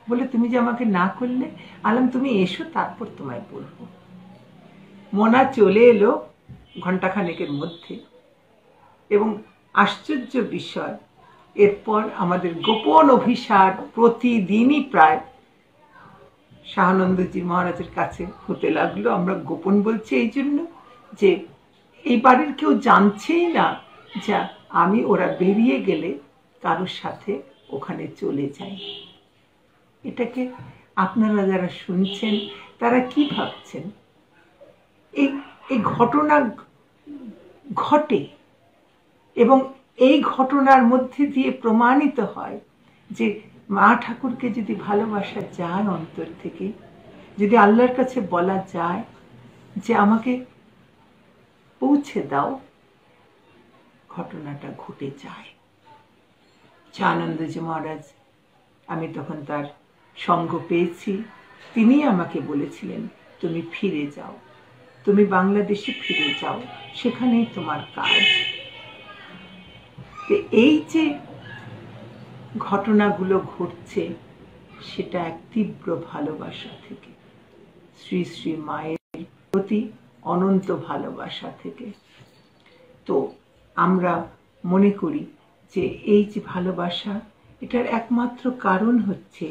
বলে তুমি যে আমাকে না করলে। আলাম তুমি এসো, তারপর তোমায় বলবো। মোনা চলে এলো ঘন্টাখানেকের মধ্যে, এবং আশ্চর্য বিষয়, এরপর আমাদের গোপন অভিসার প্রতিদিনই প্রায় শাহানন্দজি মহারাজের কাছে হতে লাগলো। আমরা গোপন বলছি এই জন্য যে এই বাড়ির কেউ জানছেই না যে আমি ওরা বেরিয়ে গেলে কারোর সাথে ওখানে চলে যাই। এটাকে আপনারা যারা শুনছেন তারা কি ভাবছেন? এই ঘটনা ঘটে, এবং এই ঘটনার মধ্যে দিয়ে প্রমাণিত হয় যে মা ঠাকুরকে যদি ভালোবাসা যায় অন্তর থেকে, যদি আল্লাহর কাছে বলা যায় যে আমাকে পৌঁছে দাও, ঘটনাটা ঘটে যায়। আনন্দজি মহারাজ, আমি তখন তার সঙ্গ পেয়েছি, তিনি আমাকে বলেছিলেন তুমি ফিরে যাও, তুমি বাংলাদেশে ফিরে যাও, সেখানেই তোমার কাজ। এই যে ঘটনাগুলো ঘটছে সেটা এক তীব্র ভালোবাসা থেকে, শ্রী শ্রী মায়ের প্রতি অনন্ত ভালোবাসা থেকে। তো আমরা মনে করি যে এই যে ভালোবাসা, এটার একমাত্র কারণ হচ্ছে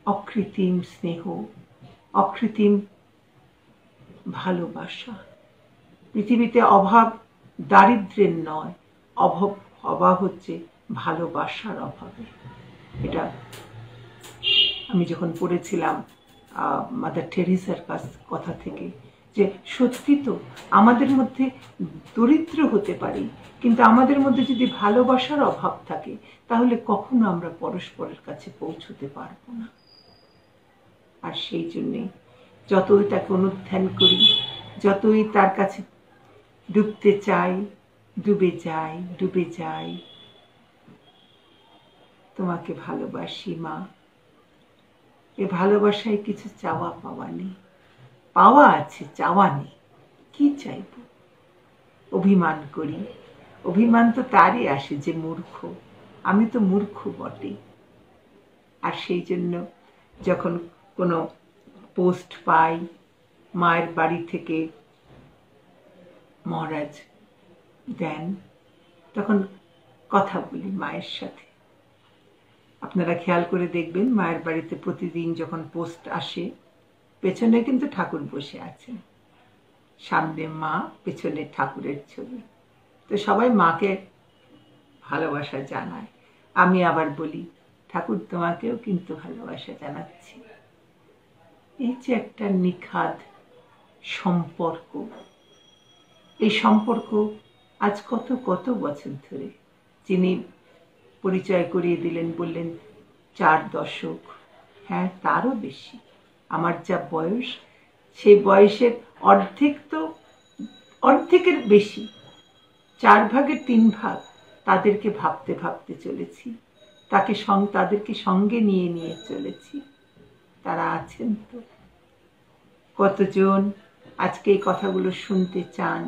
অকৃত্রিম স্নেহ, অকৃত্রিম ভালোবাসা। পৃথিবীতে অভাব দারিদ্র্যের নয়, অভাব হচ্ছে ভালোবাসার অভাবে। এটা আমি যখন পড়েছিলাম মাদার টেরেসার কথা থেকে, যে সত্যি তো আমাদের মধ্যে দরিদ্র হতে পারি, কিন্তু আমাদের মধ্যে যদি ভালোবাসার অভাব থাকে তাহলে কখনো আমরা পরস্পরের কাছে পৌঁছতে পারবো না। আর সেই জন্যে যতই তাকে অনুধ্যান করি, যতই তার কাছে ডুবতে চাই, ডুবে যাই। তোমাকে ভালোবাসি মা। এ ভালোবাসায় কিছু চাওয়া পাওয়া নেই, পাওয়া আছে, চাওয়া নেই। কি চাইব? অভিমান করি, অভিমান তো তারই আসে যে মূর্খ। আমি তো মূর্খ বটে। আর সেই জন্য যখন কোনো পোস্ট পাই, মায়ের বাড়ি থেকে মহারাজ দেন, তখন কথা বলি মায়ের সাথে। আপনারা খেয়াল করে দেখবেন, মায়ের বাড়িতে প্রতিদিন যখন পোস্ট আসে, পেছনে কিন্তু ঠাকুর বসে আছেন, সামনে মা, পেছনে ঠাকুরের ছবি। তো সবাই মাকে ভালোবাসা জানায়। আমি আবার বলি, ঠাকুর তোমাকেও কিন্তু ভালোবাসা জানাচ্ছি। এই যে একটা নিখাদ সম্পর্ক, এই সম্পর্ক আজ কত কত বছর ধরে। যিনি পরিচয় করিয়ে দিলেন বললেন 4 দশক, হ্যাঁ তারও বেশি। আমার যা বয়স, সেই বয়সের অর্ধেকের বেশি, 4 ভাগের 3 ভাগ তাদেরকে ভাবতে ভাবতে চলেছি, তাদেরকে সঙ্গে নিয়ে নিয়ে চলেছি। তারা আছেন তো? কতজন আজকে এই কথাগুলো শুনতে চান,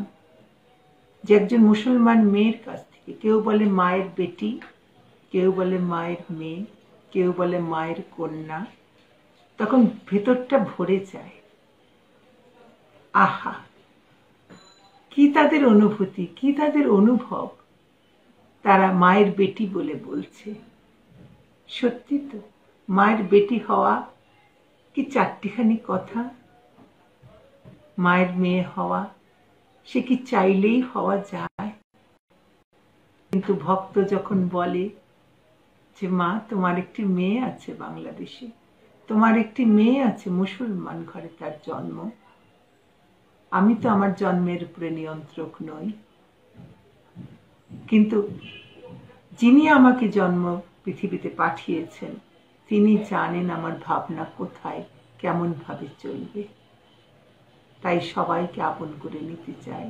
যে একজন মুসলমান মেয়ের কাছ থেকে, কেউ বলে মায়ের বেটি, কেউ বলে মায়ের মেয়ে, কেউ বলে মায়ের কন্যা, তখন ভেতরটা ভরে যায়। আহা, কি তাদের অনুভূতি, কি তাদের অনুভব, তারা মায়ের বেটি বলে বলছে। সত্যি তো, মায়ের বেটি হওয়া কি 4টিখানি কথা? মায়ের মেয়ে হওয়া, সে কি চাইলেই হওয়া যায়? কিন্তু ভক্ত যখন বলে যে মা তোমার একটি মেয়ে আছে বাংলাদেশে, তোমার একটি মেয়ে আছে মুসলমান ঘরে, তার জন্ম, আমি তো আমার জন্মের উপরে নিয়ন্ত্রক নই, কিন্তু যিনি আমাকে জন্ম পৃথিবীতে পাঠিয়েছেন তিনি জানেন আমার ভাবনা কোথায়, কেমন ভাবে চলবে। তাই সবাইকে আপন করে নিতে চাই।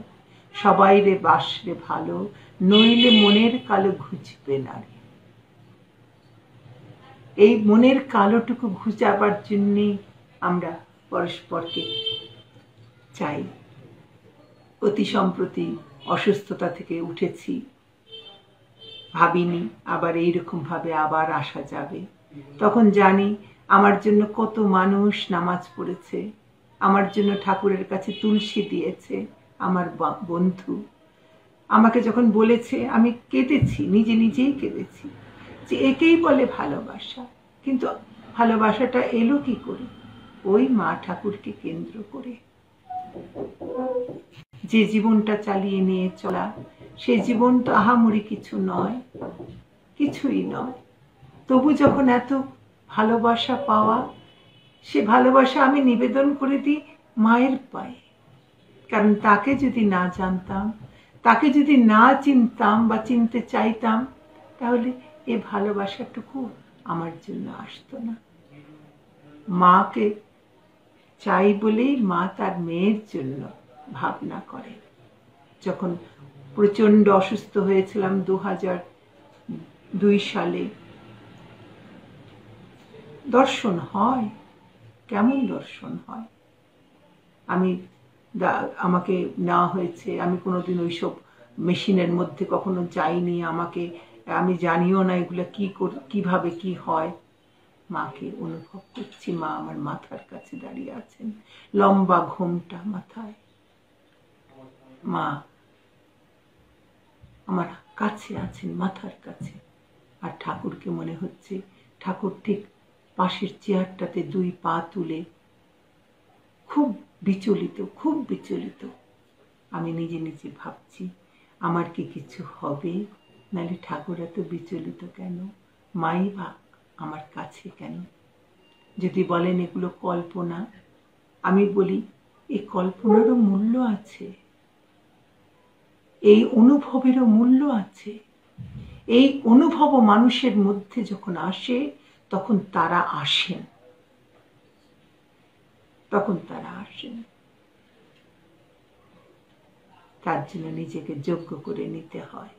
সবাই রে বাসরে ভালো, নইলে মনের কালো ঘুচবে না রে। এই মনের কালোটুকু ঘুচাবার জন্যে আমরা পরস্পরকে চাই। অতি সম্প্রতি অসুস্থতা থেকে উঠেছি, ভাবিনি আবার এইরকম ভাবে আবার আসা যাবে। তখন জানি আমার জন্য কত মানুষ নামাজ পড়েছে, আমার জন্য ঠাকুরের কাছে তুলসী দিয়েছে, আমার বন্ধু। আমাকে যখন বলেছে আমি কেঁদেছি, নিজেই কেঁদেছি, যে একেই বলে ভালোবাসা। কিন্তু ভালোবাসাটা এলো কি করে? ওই মা ঠাকুরকে কেন্দ্র করে। যে জীবনটা চালিয়ে নিয়ে চলা, সে জীবন তো আহামরি কিছু নয়, কিছুই নয়। তবু যখন এত ভালোবাসা পাওয়া, সে ভালোবাসা আমি নিবেদন করে দিই মায়ের পায়ে। কারণ তাকে যদি না জানতাম, তাকে যদি না চিনতাম বা চিনতে চাইতাম, তাহলে এ ভালোবাসাটুকু আমার জন্য আসতো না। মাকে চাই বলেই মা তার মেয়ের জন্য ভাবনা করে। যখন প্রচন্ড অসুস্থ হয়েছিলাম 2002 সালে, দর্শন হয়, কেমন দর্শন হয়। আমাকে নেওয়া হয়েছে, আমি কোনোদিন ওইসব মেশিনের মধ্যে কখনো যাইনি, আমি জানিও না এগুলো কিভাবে কি হয়। মাকে অনুভব করছি, মা আমার মাথার কাছে দাঁড়িয়ে আছেন, লম্বা ঘোমটা মাথায়। মা আমার কাছে আছেন, মাথার কাছে। আর ঠাকুরকে মনে হচ্ছে ঠাকুর ঠিক পাশের চেয়ারটাতে 2 পা তুলে খুব বিচলিত। আমি নিজে নিজে ভাবছি আমার কি কিছু হবে, নাহলে ঠাকুর এত বিচলিত কেন, মাই বা আমার কাছে কেন। যদি বলেন এগুলো কল্পনা, আমি বলি এই কল্পনারও মূল্য আছে, এই অনুভবেরও মূল্য আছে। এই অনুভব মানুষের মধ্যে যখন আসে তখন তারা আসেন, তার জন্য নিজেকে যোগ্য করে নিতে হয়।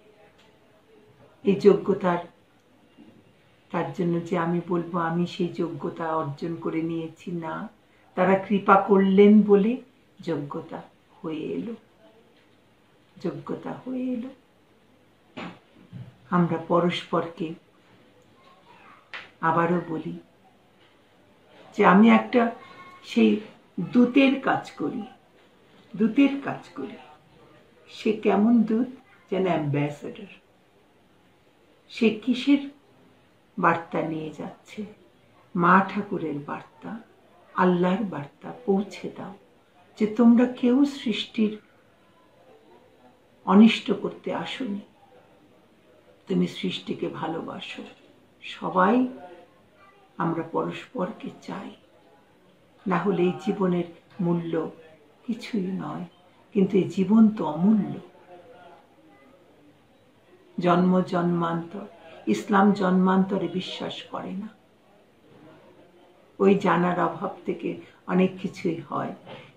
এই যোগ্যতার তার জন্য যে আমি বলবো আমি সেই যোগ্যতা অর্জন করে নিয়েছি, না, তারা কৃপা করলেন বলে যোগ্যতা হয়ে এলো। আমরা পরস্পরকে আবারও বলি যে আমি একটা সেই দূতের কাজ করি। সে কেমন দূত? যেন অ্যাম্বাসেডর। সে কিসের বার্তা নিয়ে যাচ্ছে? মা ঠাকুরের বার্তা, আল্লাহর বার্তা পৌঁছে দাও যে তোমরা কেউ সৃষ্টির অনিষ্ট করতে আসোনি, তুমি সৃষ্টিকে ভালোবাসো। সবাই আমরা পরস্পরকে চাই, না হলে এই জীবনের মূল্য কিছুই নয়। কিন্তু এই জীবন তো অমূল্য। জন্মান্তর, ইসলাম জন্মান্তরে বিশ্বাস করে না। ওই জানার অভাব থেকে অনেক কিছুই হয়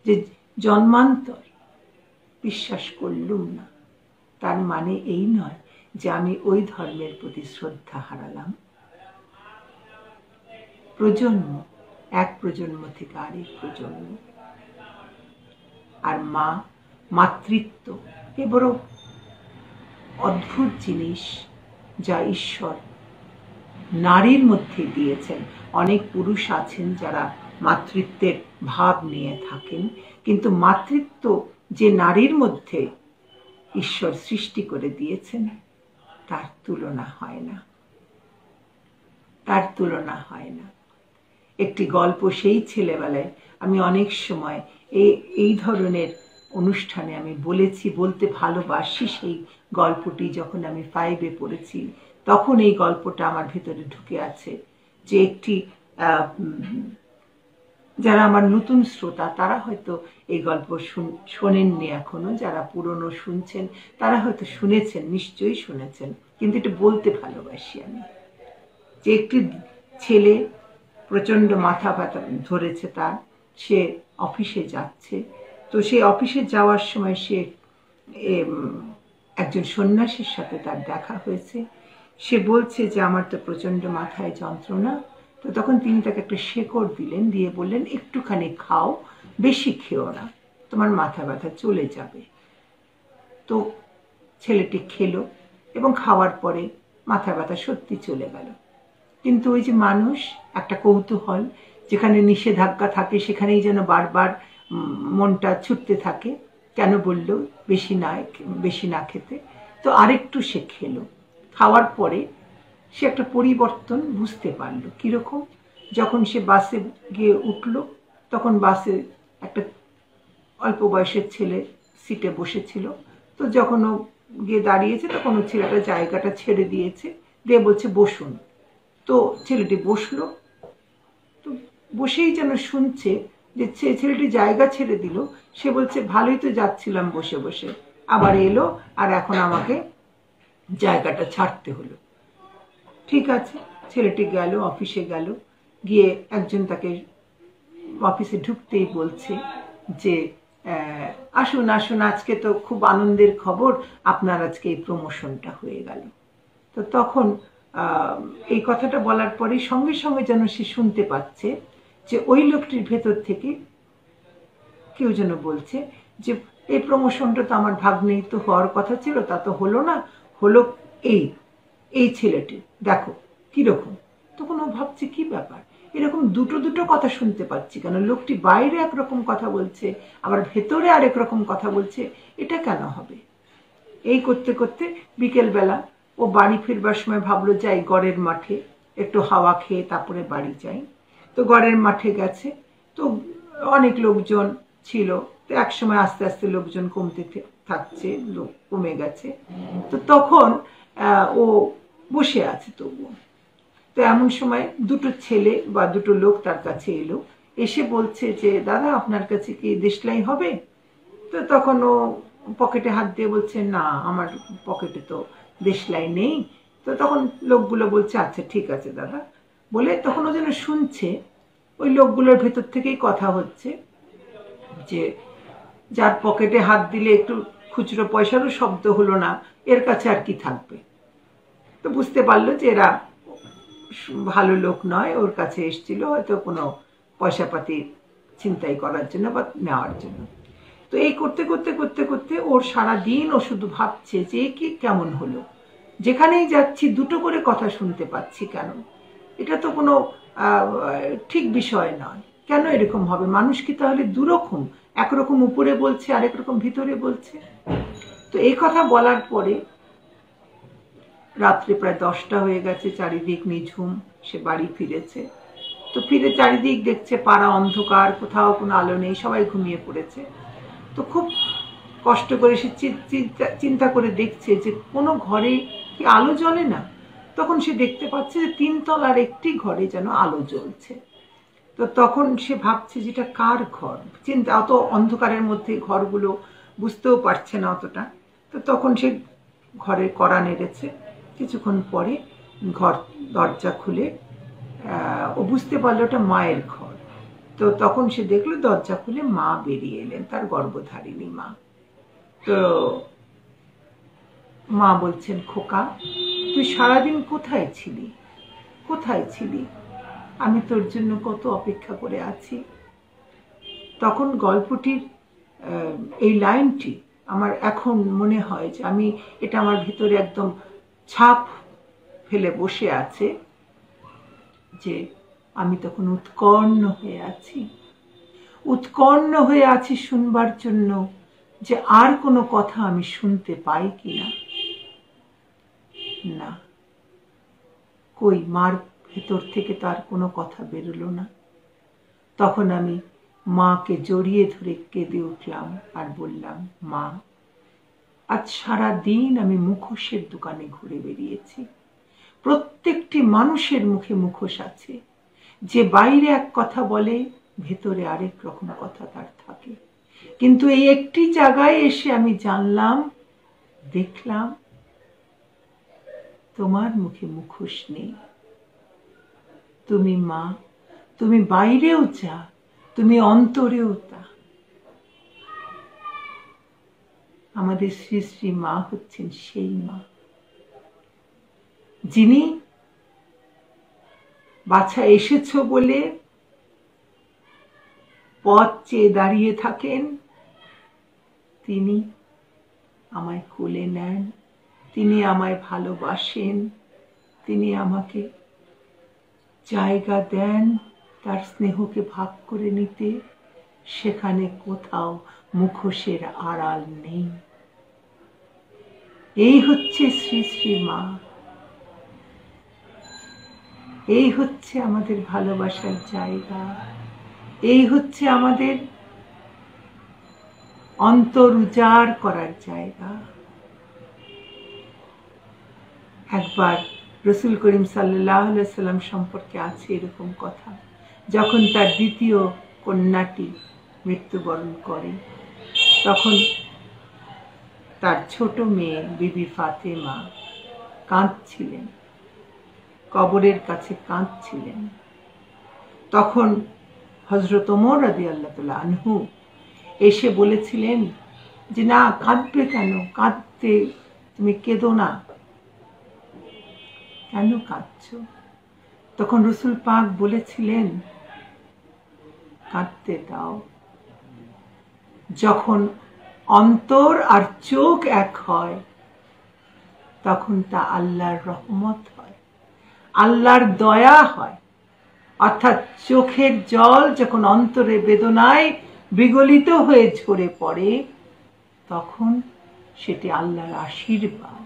যে জন্মান্তর বিশ্বাস করলুম না, তার মানে এই নয় যে আমি ওই ধর্মের প্রতি শ্রদ্ধা হারালাম। প্রজন্ম, এক প্রজন্ম থেকে আরেক প্রজন্ম। আর মাতৃত্ব এ বড় অদ্ভুত জিনিস যা ঈশ্বর নারীর মধ্যে দিয়েছেন। অনেক পুরুষ আছেন যারা মাতৃত্বের ভাব নিয়ে থাকেন, কিন্তু মাতৃত্ব যে নারীর মধ্যে ঈশ্বর সৃষ্টি করে দিয়েছেন তার তুলনা হয় না। একটি গল্প সেই ছেলেবেলায় আমি অনেক সময় এই ধরনের অনুষ্ঠানে আমি বলতে ভালোবাসি। সেই গল্পটি যখন আমি 5-এ পড়েছি তখন এই গল্পটা আমার ভেতরে ঢুকে আছে। যে একটি যারা আমার নতুন শ্রোতা তারা হয়তো এই গল্প শোনেননি এখনো, যারা পুরনো শুনছেন তারা হয়তো শুনেছেন, নিশ্চয়ই শুনেছেন, কিন্তু এটা বলতে ভালোবাসি আমি। যে একটি ছেলে প্রচন্ড মাথা ব্যথা ধরেছে তার, সে অফিসে যাচ্ছে। তো সে অফিসে যাওয়ার সময় সে একজন সন্ন্যাসীর সাথে তার দেখা হয়েছে। সে বলছে যে আমার তো প্রচন্ড মাথায় যন্ত্রণা। তো তখন তিনি তাকে একটা শেকড় দিলেন, দিয়ে বললেন একটুখানি খাও, বেশি খেও না, তোমার মাথা ব্যথা চলে যাবে। তো ছেলেটি খেলো এবং খাওয়ার পরে মাথা ব্যথা সত্যি চলে গেল। কিন্তু ওই যে মানুষ একটা কৌতূহল, যেখানে নিষেধাজ্ঞা থাকে সেখানেই যেন বারবার মনটা ছুটতে থাকে, কেন বললো বেশি না খেতে। তো আরেকটু সে খেলো। খাওয়ার পরে সে একটা পরিবর্তন বুঝতে পারলো। কিরকম? যখন সে বাসে গিয়ে উঠলো তখন বাসে একটা অল্প বয়সের ছেলে সিটে বসেছিল। তো যখন ও গিয়ে দাঁড়িয়েছে তখন ও ছেলেটা জায়গাটা ছেড়ে দিয়েছে, দিয়ে বলছে বসুন। তো ছেলেটি বসলো। তো বসেই যেন শুনছে যে ছেলেটি জায়গা ছেড়ে দিল। সে বলছে ভালোই তো যাচ্ছিলাম বসে বসে, আবার এলো আর এখন আমাকে জায়গাটা ছাড়তে হলো। ঠিক আছে, ছেলেটি গেল, অফিসে গেল। গিয়ে একজন তাকে অফিসে ঢুকতেই বলছে যে আসুন আসুন, আজকে তো খুব আনন্দের খবর, আপনার আজকে এই প্রমোশনটা হয়ে গেল। তো তখন এই কথাটা বলার পরে সঙ্গে সঙ্গে যেন সে শুনতে পাচ্ছে যে ওই লোকটির ভেতর থেকে কেউ যেন বলছে যে এই প্রমোশনটা তো আমার ভাগ্নেই তো হওয়ার কথা ছিল, তা তো হলো না, হলো এই ছেলেটি, দেখো কিরকম। তখন ও ভাবছে কি ব্যাপার, এরকম দুটো কথা শুনতে পাচ্ছি কেন? লোকটি বাইরে একরকম কথা বলছে, আবার ভেতরে আরেক রকম কথা বলছে, এটা কেন হবে? এই করতে করতে বিকেলবেলা ও বাড়ি ফিরবার সময় ভাবলো যাই গড়ের মাঠে একটু হাওয়া খেয়ে তারপরে বাড়ি যাই। তো গড়ের মাঠে গেছে, তো অনেক লোকজন ছিল। তো এক সময় আস্তে আস্তে লোকজন কমতে থাকছে, লোক কমে গেছে। তো তখন ও বসে আছে তবুও। তো এমন সময় দুটো ছেলে বা দুটো লোক তার কাছে এলো, এসে বলছে যে দাদা আপনার কাছে কি দেশলাই হবে? তো তখন ও পকেটে হাত দিয়ে বলছে না আমার পকেটে তো দেশলাই নেই। তো তখন লোকগুলো বলছে আচ্ছা ঠিক আছে দাদা বলে, তখন ও যেন শুনছে ওই লোকগুলোর ভেতর থেকেই কথা হচ্ছে যে যার পকেটে হাত দিলে একটু খুচরো পয়সারও শব্দ হলো না, এর কাছে আর কি থাকবে। তো বুঝতে পারলো যে এরা ভালো লোক নয়, ওর কাছে এসেছিল হয়তো কোনো পয়সাপাতি ছিনতাই করার জন্য বা নেওয়ার জন্য। তো এই করতে করতে করতে করতে ওর সারাদিন ও শুধু ভাবছে যে কি কেমন হলো, যেখানেই যাচ্ছি দুটো করে কথা শুনতে পাচ্ছি, কেন এটা তো কোনো ঠিক বিষয় নয়, কেন এরকম হবে? মানুষ কি তাহলে দুরকম, একরকম উপরে বলছে আরেক রকম ভিতরে বলছে? তো এই কথা বলার পরে রাত্রে প্রায় 10টা হয়ে গেছে, চারিদিক নিঝুম, সে বাড়ি ফিরেছে। তো ফিরে চারিদিক দেখছে পাড়া অন্ধকার, কোথাও কোনো আলো নেই, সবাই ঘুমিয়ে পড়েছে। তো খুব কষ্ট করে সে চিন্তা করে দেখছে যে কোনো ঘরে কি আলো জ্বলে না। তখন সে দেখতে পাচ্ছে যে 3 তলার একটি ঘরে যেন আলো জ্বলছে। তো তখন সে ভাবছে যেটা কার ঘর, চিন্তা, অত অন্ধকারের মধ্যে ঘরগুলো বুঝতেও পারছে না অতটা। তো তখন সে ঘরের কড়া নেড়েছে, কিছুক্ষণ পরে ঘর দরজা খুলে ও বুঝতে পারলো ওটা মায়ের ঘর। তো তখন সে দেখলো দরজা খুলে মা বেরিয়ে এলেন, তার গর্ভধারিণী মা। তো মা বলছেন খোকা তুই সারাদিন কোথায় ছিলি, কোথায় ছিলি? আমি তোর জন্য কত অপেক্ষা করে আছি। তখন গল্পটির এই লাইনটি আমার এখন মনে হয় যে আমি এটা আমার ভিতরে একদম ছাপ ফেলে বসে আছে, যে আমি তখন উৎকণ্ঠ হয়ে আছি, উৎকণ্ঠ হয়ে আছি শুনবার জন্য যে আর কোনো কথা আমি শুনতে পাই কিনা। না, কই মার ভেতর থেকে তার কোনো কথা বেরোলো না। তখন আমি মাকে জড়িয়ে ধরে কেঁদে উঠলাম আর বললাম মা আজ সারা দিন আমি মুখোশের দোকানে ঘুরে বেরিয়েছি। প্রত্যেকটি মানুষের মুখে মুখোশ আছে, যে বাইরে এক কথা বলে ভেতরে আরেক রকম কথা তার থাকে। কিন্তু এই একটি জায়গায় এসে আমি জানলাম, দেখলাম তোমার মুখে মুখোশ নেই। তুমি মা, তুমি বাইরেও যা, তুমি অন্তরেও তা। আমাদের শ্রী শ্রী মা হচ্ছেন সেই মা যিনি বাছা এসেছো বলে পথ চেয়ে দাঁড়িয়ে থাকেন, তিনি আমায় কোলে নেন, তিনি আমায় ভালোবাসেন, তিনি আমাকে জায়গা দেন তার স্নেহকে ভাগ করে নিতে। সেখানে কোথাও মুখোশের আড়াল নেই। এই হচ্ছে শ্রী শ্রী মা, এই হচ্ছে আমাদের ভালোবাসার জায়গা, এই হচ্ছে আমাদের অন্তর উজাড় করার জায়গা। একবার রসুল করিম সাল্লাল্লাহু আলাইহি ওয়াসাল্লাম সম্পর্কে আছে এরকম কথা, যখন তার দ্বিতীয় কন্যাটি মৃত্যুবরণ করে, তখন তার ছোট মেয়ে বিবি ফাতেমা কাঁদছিলেন, কবরের কাছে কাঁদছিলেন। তখন হযরত ওমর রাদিয়াল্লাহু তাআলা আনহু এসে বলেছিলেন যে না, কাঁদবে কেন, কাঁদতে তুমি কেঁদো না, কেন কাঁদছ? তখন রাসূল পাক বলেছিলেন কাঁদতে দাও। যখন অন্তর আর চোখ এক হয় তখন তা আল্লাহর রহমত হয়, আল্লাহর দয়া হয়। অর্থাৎ চোখের জল যখন অন্তরে বেদনায় বিগলিত হয়ে ঝরে পড়ে তখন সেটি আল্লাহর আশীর্বাদ।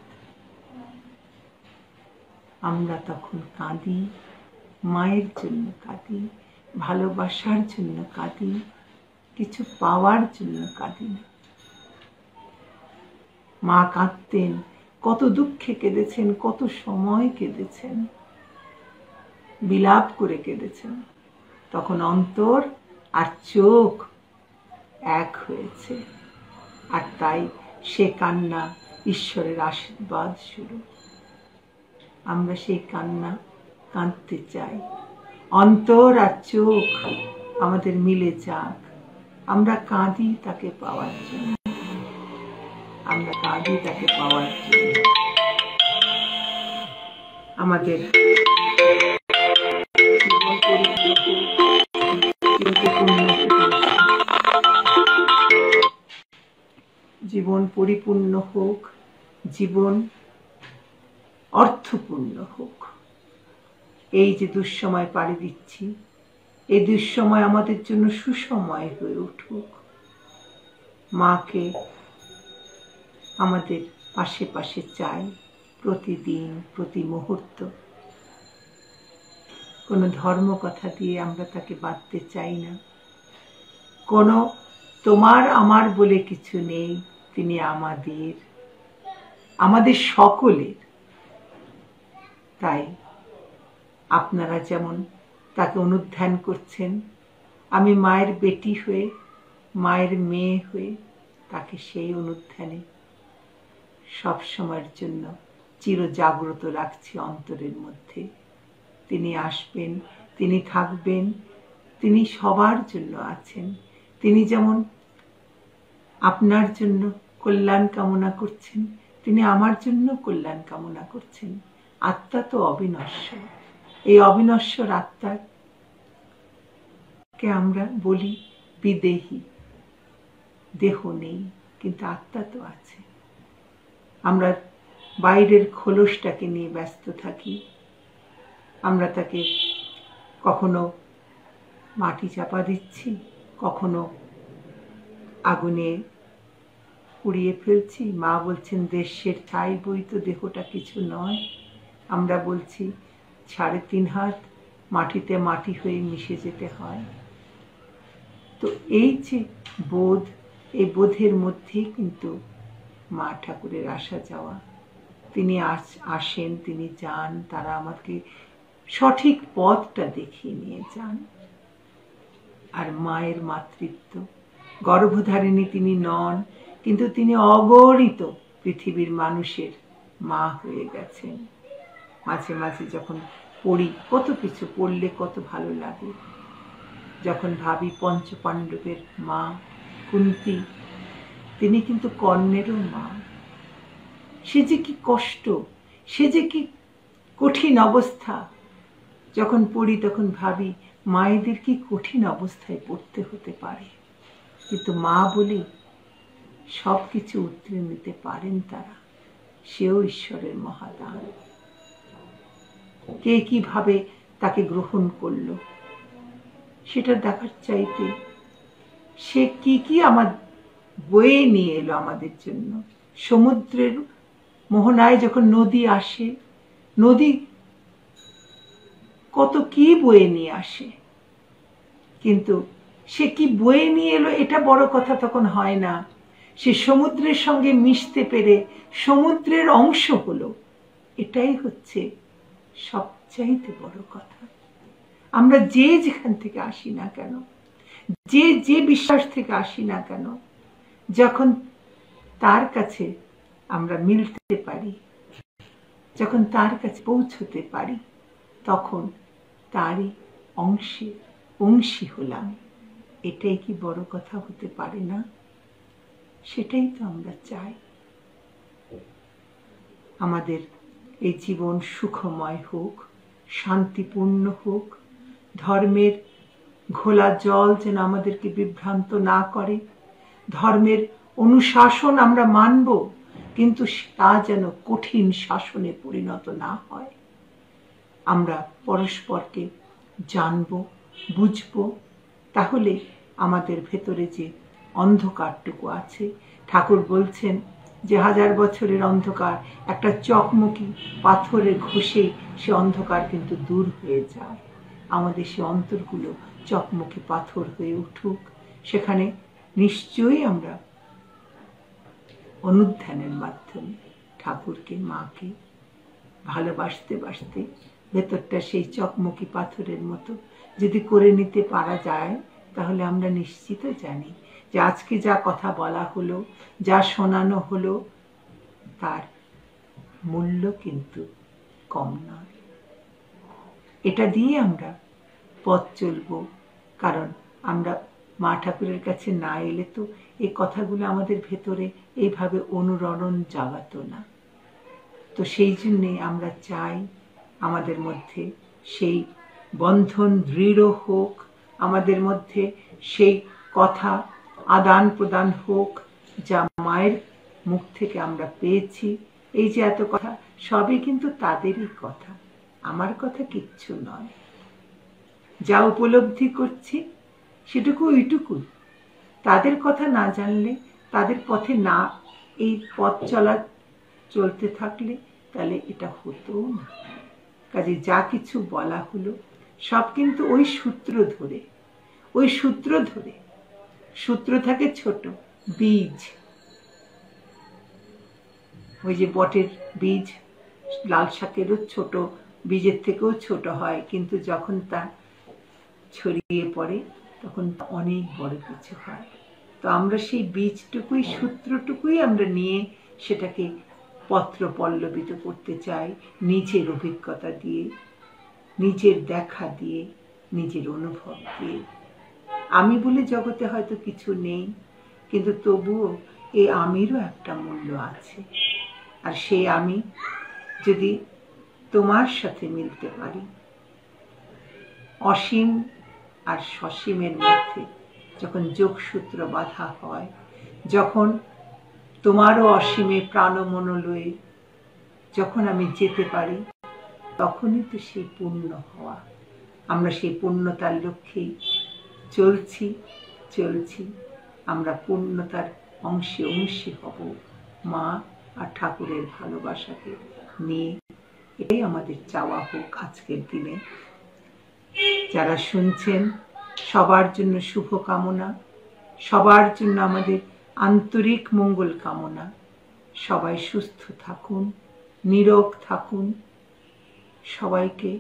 আমরা তখন কাঁদি, মায়ের জন্য কাঁদি, ভালোবাসার জন্য কাঁদি, কিছু পাওয়ার জন্য কাঁদি না। মা কাঁদতেন, কত দুঃখে কেঁদেছেন, কত সময় কেঁদেছেন, বিলাপ করে কেঁদেছেন। তখন অন্তর আর চোখ এক হয়েছে, আর তাই সে কান্না ঈশ্বরের আশীর্বাদ শুরু। আমরা সেই কান্না কাঁদতে চাই। অন্তর আর চোখ আমাদের মিলে যাক। আমরা কাঁদি তাকে পাওয়ার জন্য, আমরা কাঁদি তাকে পাওয়ার জন্য। আমাদের জীবন পরিপূর্ণ হোক, জীবন অর্থপূর্ণ হোক। এই যে দুঃসময় পাড়ি দিচ্ছি, এই দুঃসময় আমাদের জন্য সুসময় হয়ে উঠুক। মাকে আমাদের পাশে পাশে চাই, প্রতিদিন, প্রতি মুহূর্ত। কোনো ধর্ম কথা দিয়ে আমরা তাকে বাঁধতে চাই না। কোনো তোমার আমার বলে কিছু নেই, তিনি আমাদের সকলের। তাই আপনারা যেমন তাকে অনুধ্যান করছেন, আমি মায়ের বেটি হয়ে, মায়ের মেয়ে হয়ে তাকে সেই অনুধ্যানে সব সময়ের জন্য চিরজাগ্রত রাখছি অন্তরের মধ্যে। তিনি আসবেন, তিনি থাকবেন, তিনি সবার জন্য আছেন। তিনি যেমন আপনার জন্য কল্যাণ কামনা করছেন, তিনি আমার জন্য কল্যাণ কামনা করছেন। আত্মা তো অবিনশ্বর। এই অবিনশ্বর আত্মাকে আমরা বলি বিদেহী। দেহ নেই, কিন্তু আত্মা তো আছে। আমরা বাইরের খোলসটাকে নিয়ে ব্যস্ত থাকি। আমরা তাকে কখনো মাটি চাপা দিচ্ছি, কখনো আগুনে পুড়িয়ে ফেলছি। মা বলছেন দেশের ছাই বই তো দেহটা কিছু নয়। আমরা বলছি 3.5 হাত মাটিতে মাটি হয়ে মিশে যেতে হয়। তো এই যে বোধ, এই বোধের মধ্যেই কিন্তু মা ঠাকুরের আসা যাওয়া। তিনি আসেন, তিনি যান, তারা আমাকে সঠিক পথটা দেখিয়ে নিয়ে যান। আর মায়ের মাতৃত্ব, গর্ভধারিণী তিনি নন, কিন্তু তিনি অগণিত পৃথিবীর মানুষের মা হয়ে গেছেন। মাঝে মাঝে যখন পড়ি, কত কিছু পড়লে কত ভালো লাগে। যখন ভাবি পঞ্চপাণ্ডবের মা কুন্তী, তিনি কিন্তু কর্ণেরও মা। সে যে কি কষ্ট, সে যে কি কঠিন অবস্থা। যখন পড়ি তখন ভাবি মায়েদের কি কঠিন অবস্থায় পড়তে হতে পারে, কিন্তু মা বলে সব কিছু উতরে নিতে পারেন তারা। সেও ঈশ্বরের মহাদান। কে কিভাবে তাকে গ্রহণ করলো সেটা দেখার চাইতে সে কি কি আমার বয়ে নিয়ে এলো আমাদের জন্য। সমুদ্রের মোহনায় যখন নদী আসে, নদী কত কি বয়ে নিয়ে আসে, কিন্তু সে কি বয়ে নিয়ে এলো এটা বড় কথা তখন হয় না। সে সমুদ্রের সঙ্গে মিশতে পেরে সমুদ্রের অংশ হলো, এটাই হচ্ছে সবচাইতে বড় কথা। আমরা যে যেখান থেকে আসি না কেন, যে যে বিশ্বাস থেকে আসি না কেন, যখন তার কাছে আমরা মিলতে পারি, যখন তার কাছে পৌঁছতে পারি, তখন তারই অংশী হলাম। এটাই কি বড় কথা হতে পারে না? সেটাই তো আমরা চাই। আমাদের এই জীবন সুখময় হোক, শান্তিপূর্ণ হোক। ধর্মের ঘোলা জল যেন আমাদেরকে বিভ্রান্ত না করে। ধর্মের অনুশাসন আমরা মানব, কিন্তু তা যেন কঠিন শাসনে পরিণত না হয়। আমরা পরস্পরকে জানব, বুঝব, তাহলে আমাদের ভেতরে যে অন্ধকারটুকু আছে, ঠাকুর বলছেন যে 1000 বছরের অন্ধকার একটা চকমকি পাথরে ঘষে সে অন্ধকার কিন্তু দূর হয়ে যায়। আমাদের সে অন্তরগুলো চকমকি পাথর হয়ে উঠুক, সেখানে নিশ্চয়ই আমরা অনুধ্যানের মাধ্যমে ঠাকুরকে, মাকে ভালোবাসতে বাসতে ভেতরটা সেই চকমকি পাথরের মতো যদি করে নিতে পারা যায়, তাহলে আমরা নিশ্চিত জানি যে আজকে যা কথা বলা হলো, যা শোনানো হলো, তার মূল্য কিন্তু কম নয়। এটা দিয়ে আমরা পথ চলব, কারণ আমরা মা ঠাকুরের কাছে না এলে তো এই কথাগুলো আমাদের ভেতরে এইভাবে অনুরণন জাগাতো না। তো সেই জন্যে আমরা চাই আমাদের মধ্যে সেই বন্ধন দৃঢ় হোক, আমাদের মধ্যে সেই কথা আদান প্রদান হোক যা মায়ের মুখ থেকে আমরা পেয়েছি। এই যে এত কথা, সবই কিন্তু তাদেরই কথা, আমার কথা কিচ্ছু নয়। যা উপলব্ধি করছি সেটুকু ওইটুকুই। তাদের কথা না জানলে, তাদের পথে না এই পথ চলতে থাকলে তাহলে এটা হতো না। কাজে যা কিছু বলা হলো সব কিন্তু ওই সূত্র ধরে, ওই সূত্র ধরে। সূত্র থাকে ছোট বীজ, ওই যে বটের বীজ, লাল শাকেরও ছোট বীজের থেকেও ছোট হয়, কিন্তু যখন তা ছড়িয়ে পড়ে তখন অনেক বড় কিছু হয়। তো আমরা সেই বীজটুকুই, সূত্রটুকুই আমরা নিয়ে সেটাকে পত্র পল্লবিত করতে চাই, নিজের অভিজ্ঞতা দিয়ে, নিজের দেখা দিয়ে, নিজের অনুভব দিয়ে। আমি বলে জগতে হয়তো কিছু নেই, কিন্তু তবুও এই আমিরও একটা মূল্য আছে। আর সেই আমি যদি তোমার সাথে মিলতে পারি, অসীম আর সসীমের মধ্যে যখন যোগসূত্র বাঁধা হয়, যখন তোমারও অসীমে প্রাণমনোলয়ে যখন আমি যেতে পারি, তখনই তো সেই পূর্ণ হওয়া। আমরা সেই পূর্ণতার লক্ষ্যেই চলছি। আমরা পূর্ণতার অংশী হব মা আর ঠাকুরের ভালোবাসাকে নিয়ে। এটাই আমাদের চাওয়া হোক আজকের দিনে। যারা শুনছেন সবার জন্য শুভ কামনা, সবার জন্য আমাদের আন্তরিক মঙ্গল কামনা। সবাই সুস্থ থাকুন, নীরোগ থাকুন। সবাইকে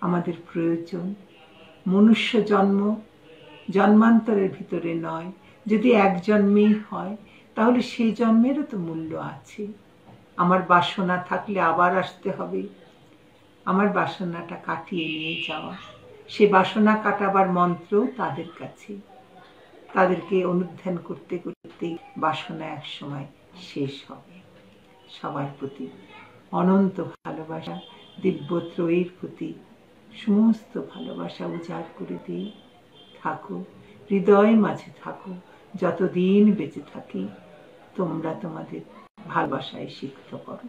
আমাদের প্রয়োজন। মনুষ্য জন্ম জন্মান্তরের ভিতরে নয়, যদি এক জন্মেই হয় তাহলে সেই জন্মেরও তো মূল্য আছে। আমার বাসনা থাকলে আবার আসতে হবে, আমার বাসনাটা কাটিয়ে নিয়ে যাওয়া। সে বাসনা কাটাবার মন্ত্রও তাদের কাছে। তাদেরকে অনুধ্যান করতে করতে বাসনা এক সময় শেষ হবে। সবার প্রতি অনন্ত ভালোবাসা, দিব্যত্রয়ীর প্রতি সমস্ত ভালোবাসা উজাড় করে দিয়ে থাকো, হৃদয় মাঝে থাকো। যতদিন বেঁচে থাকি তোমরা তোমাদের ভালোবাসায় সিক্ত করো।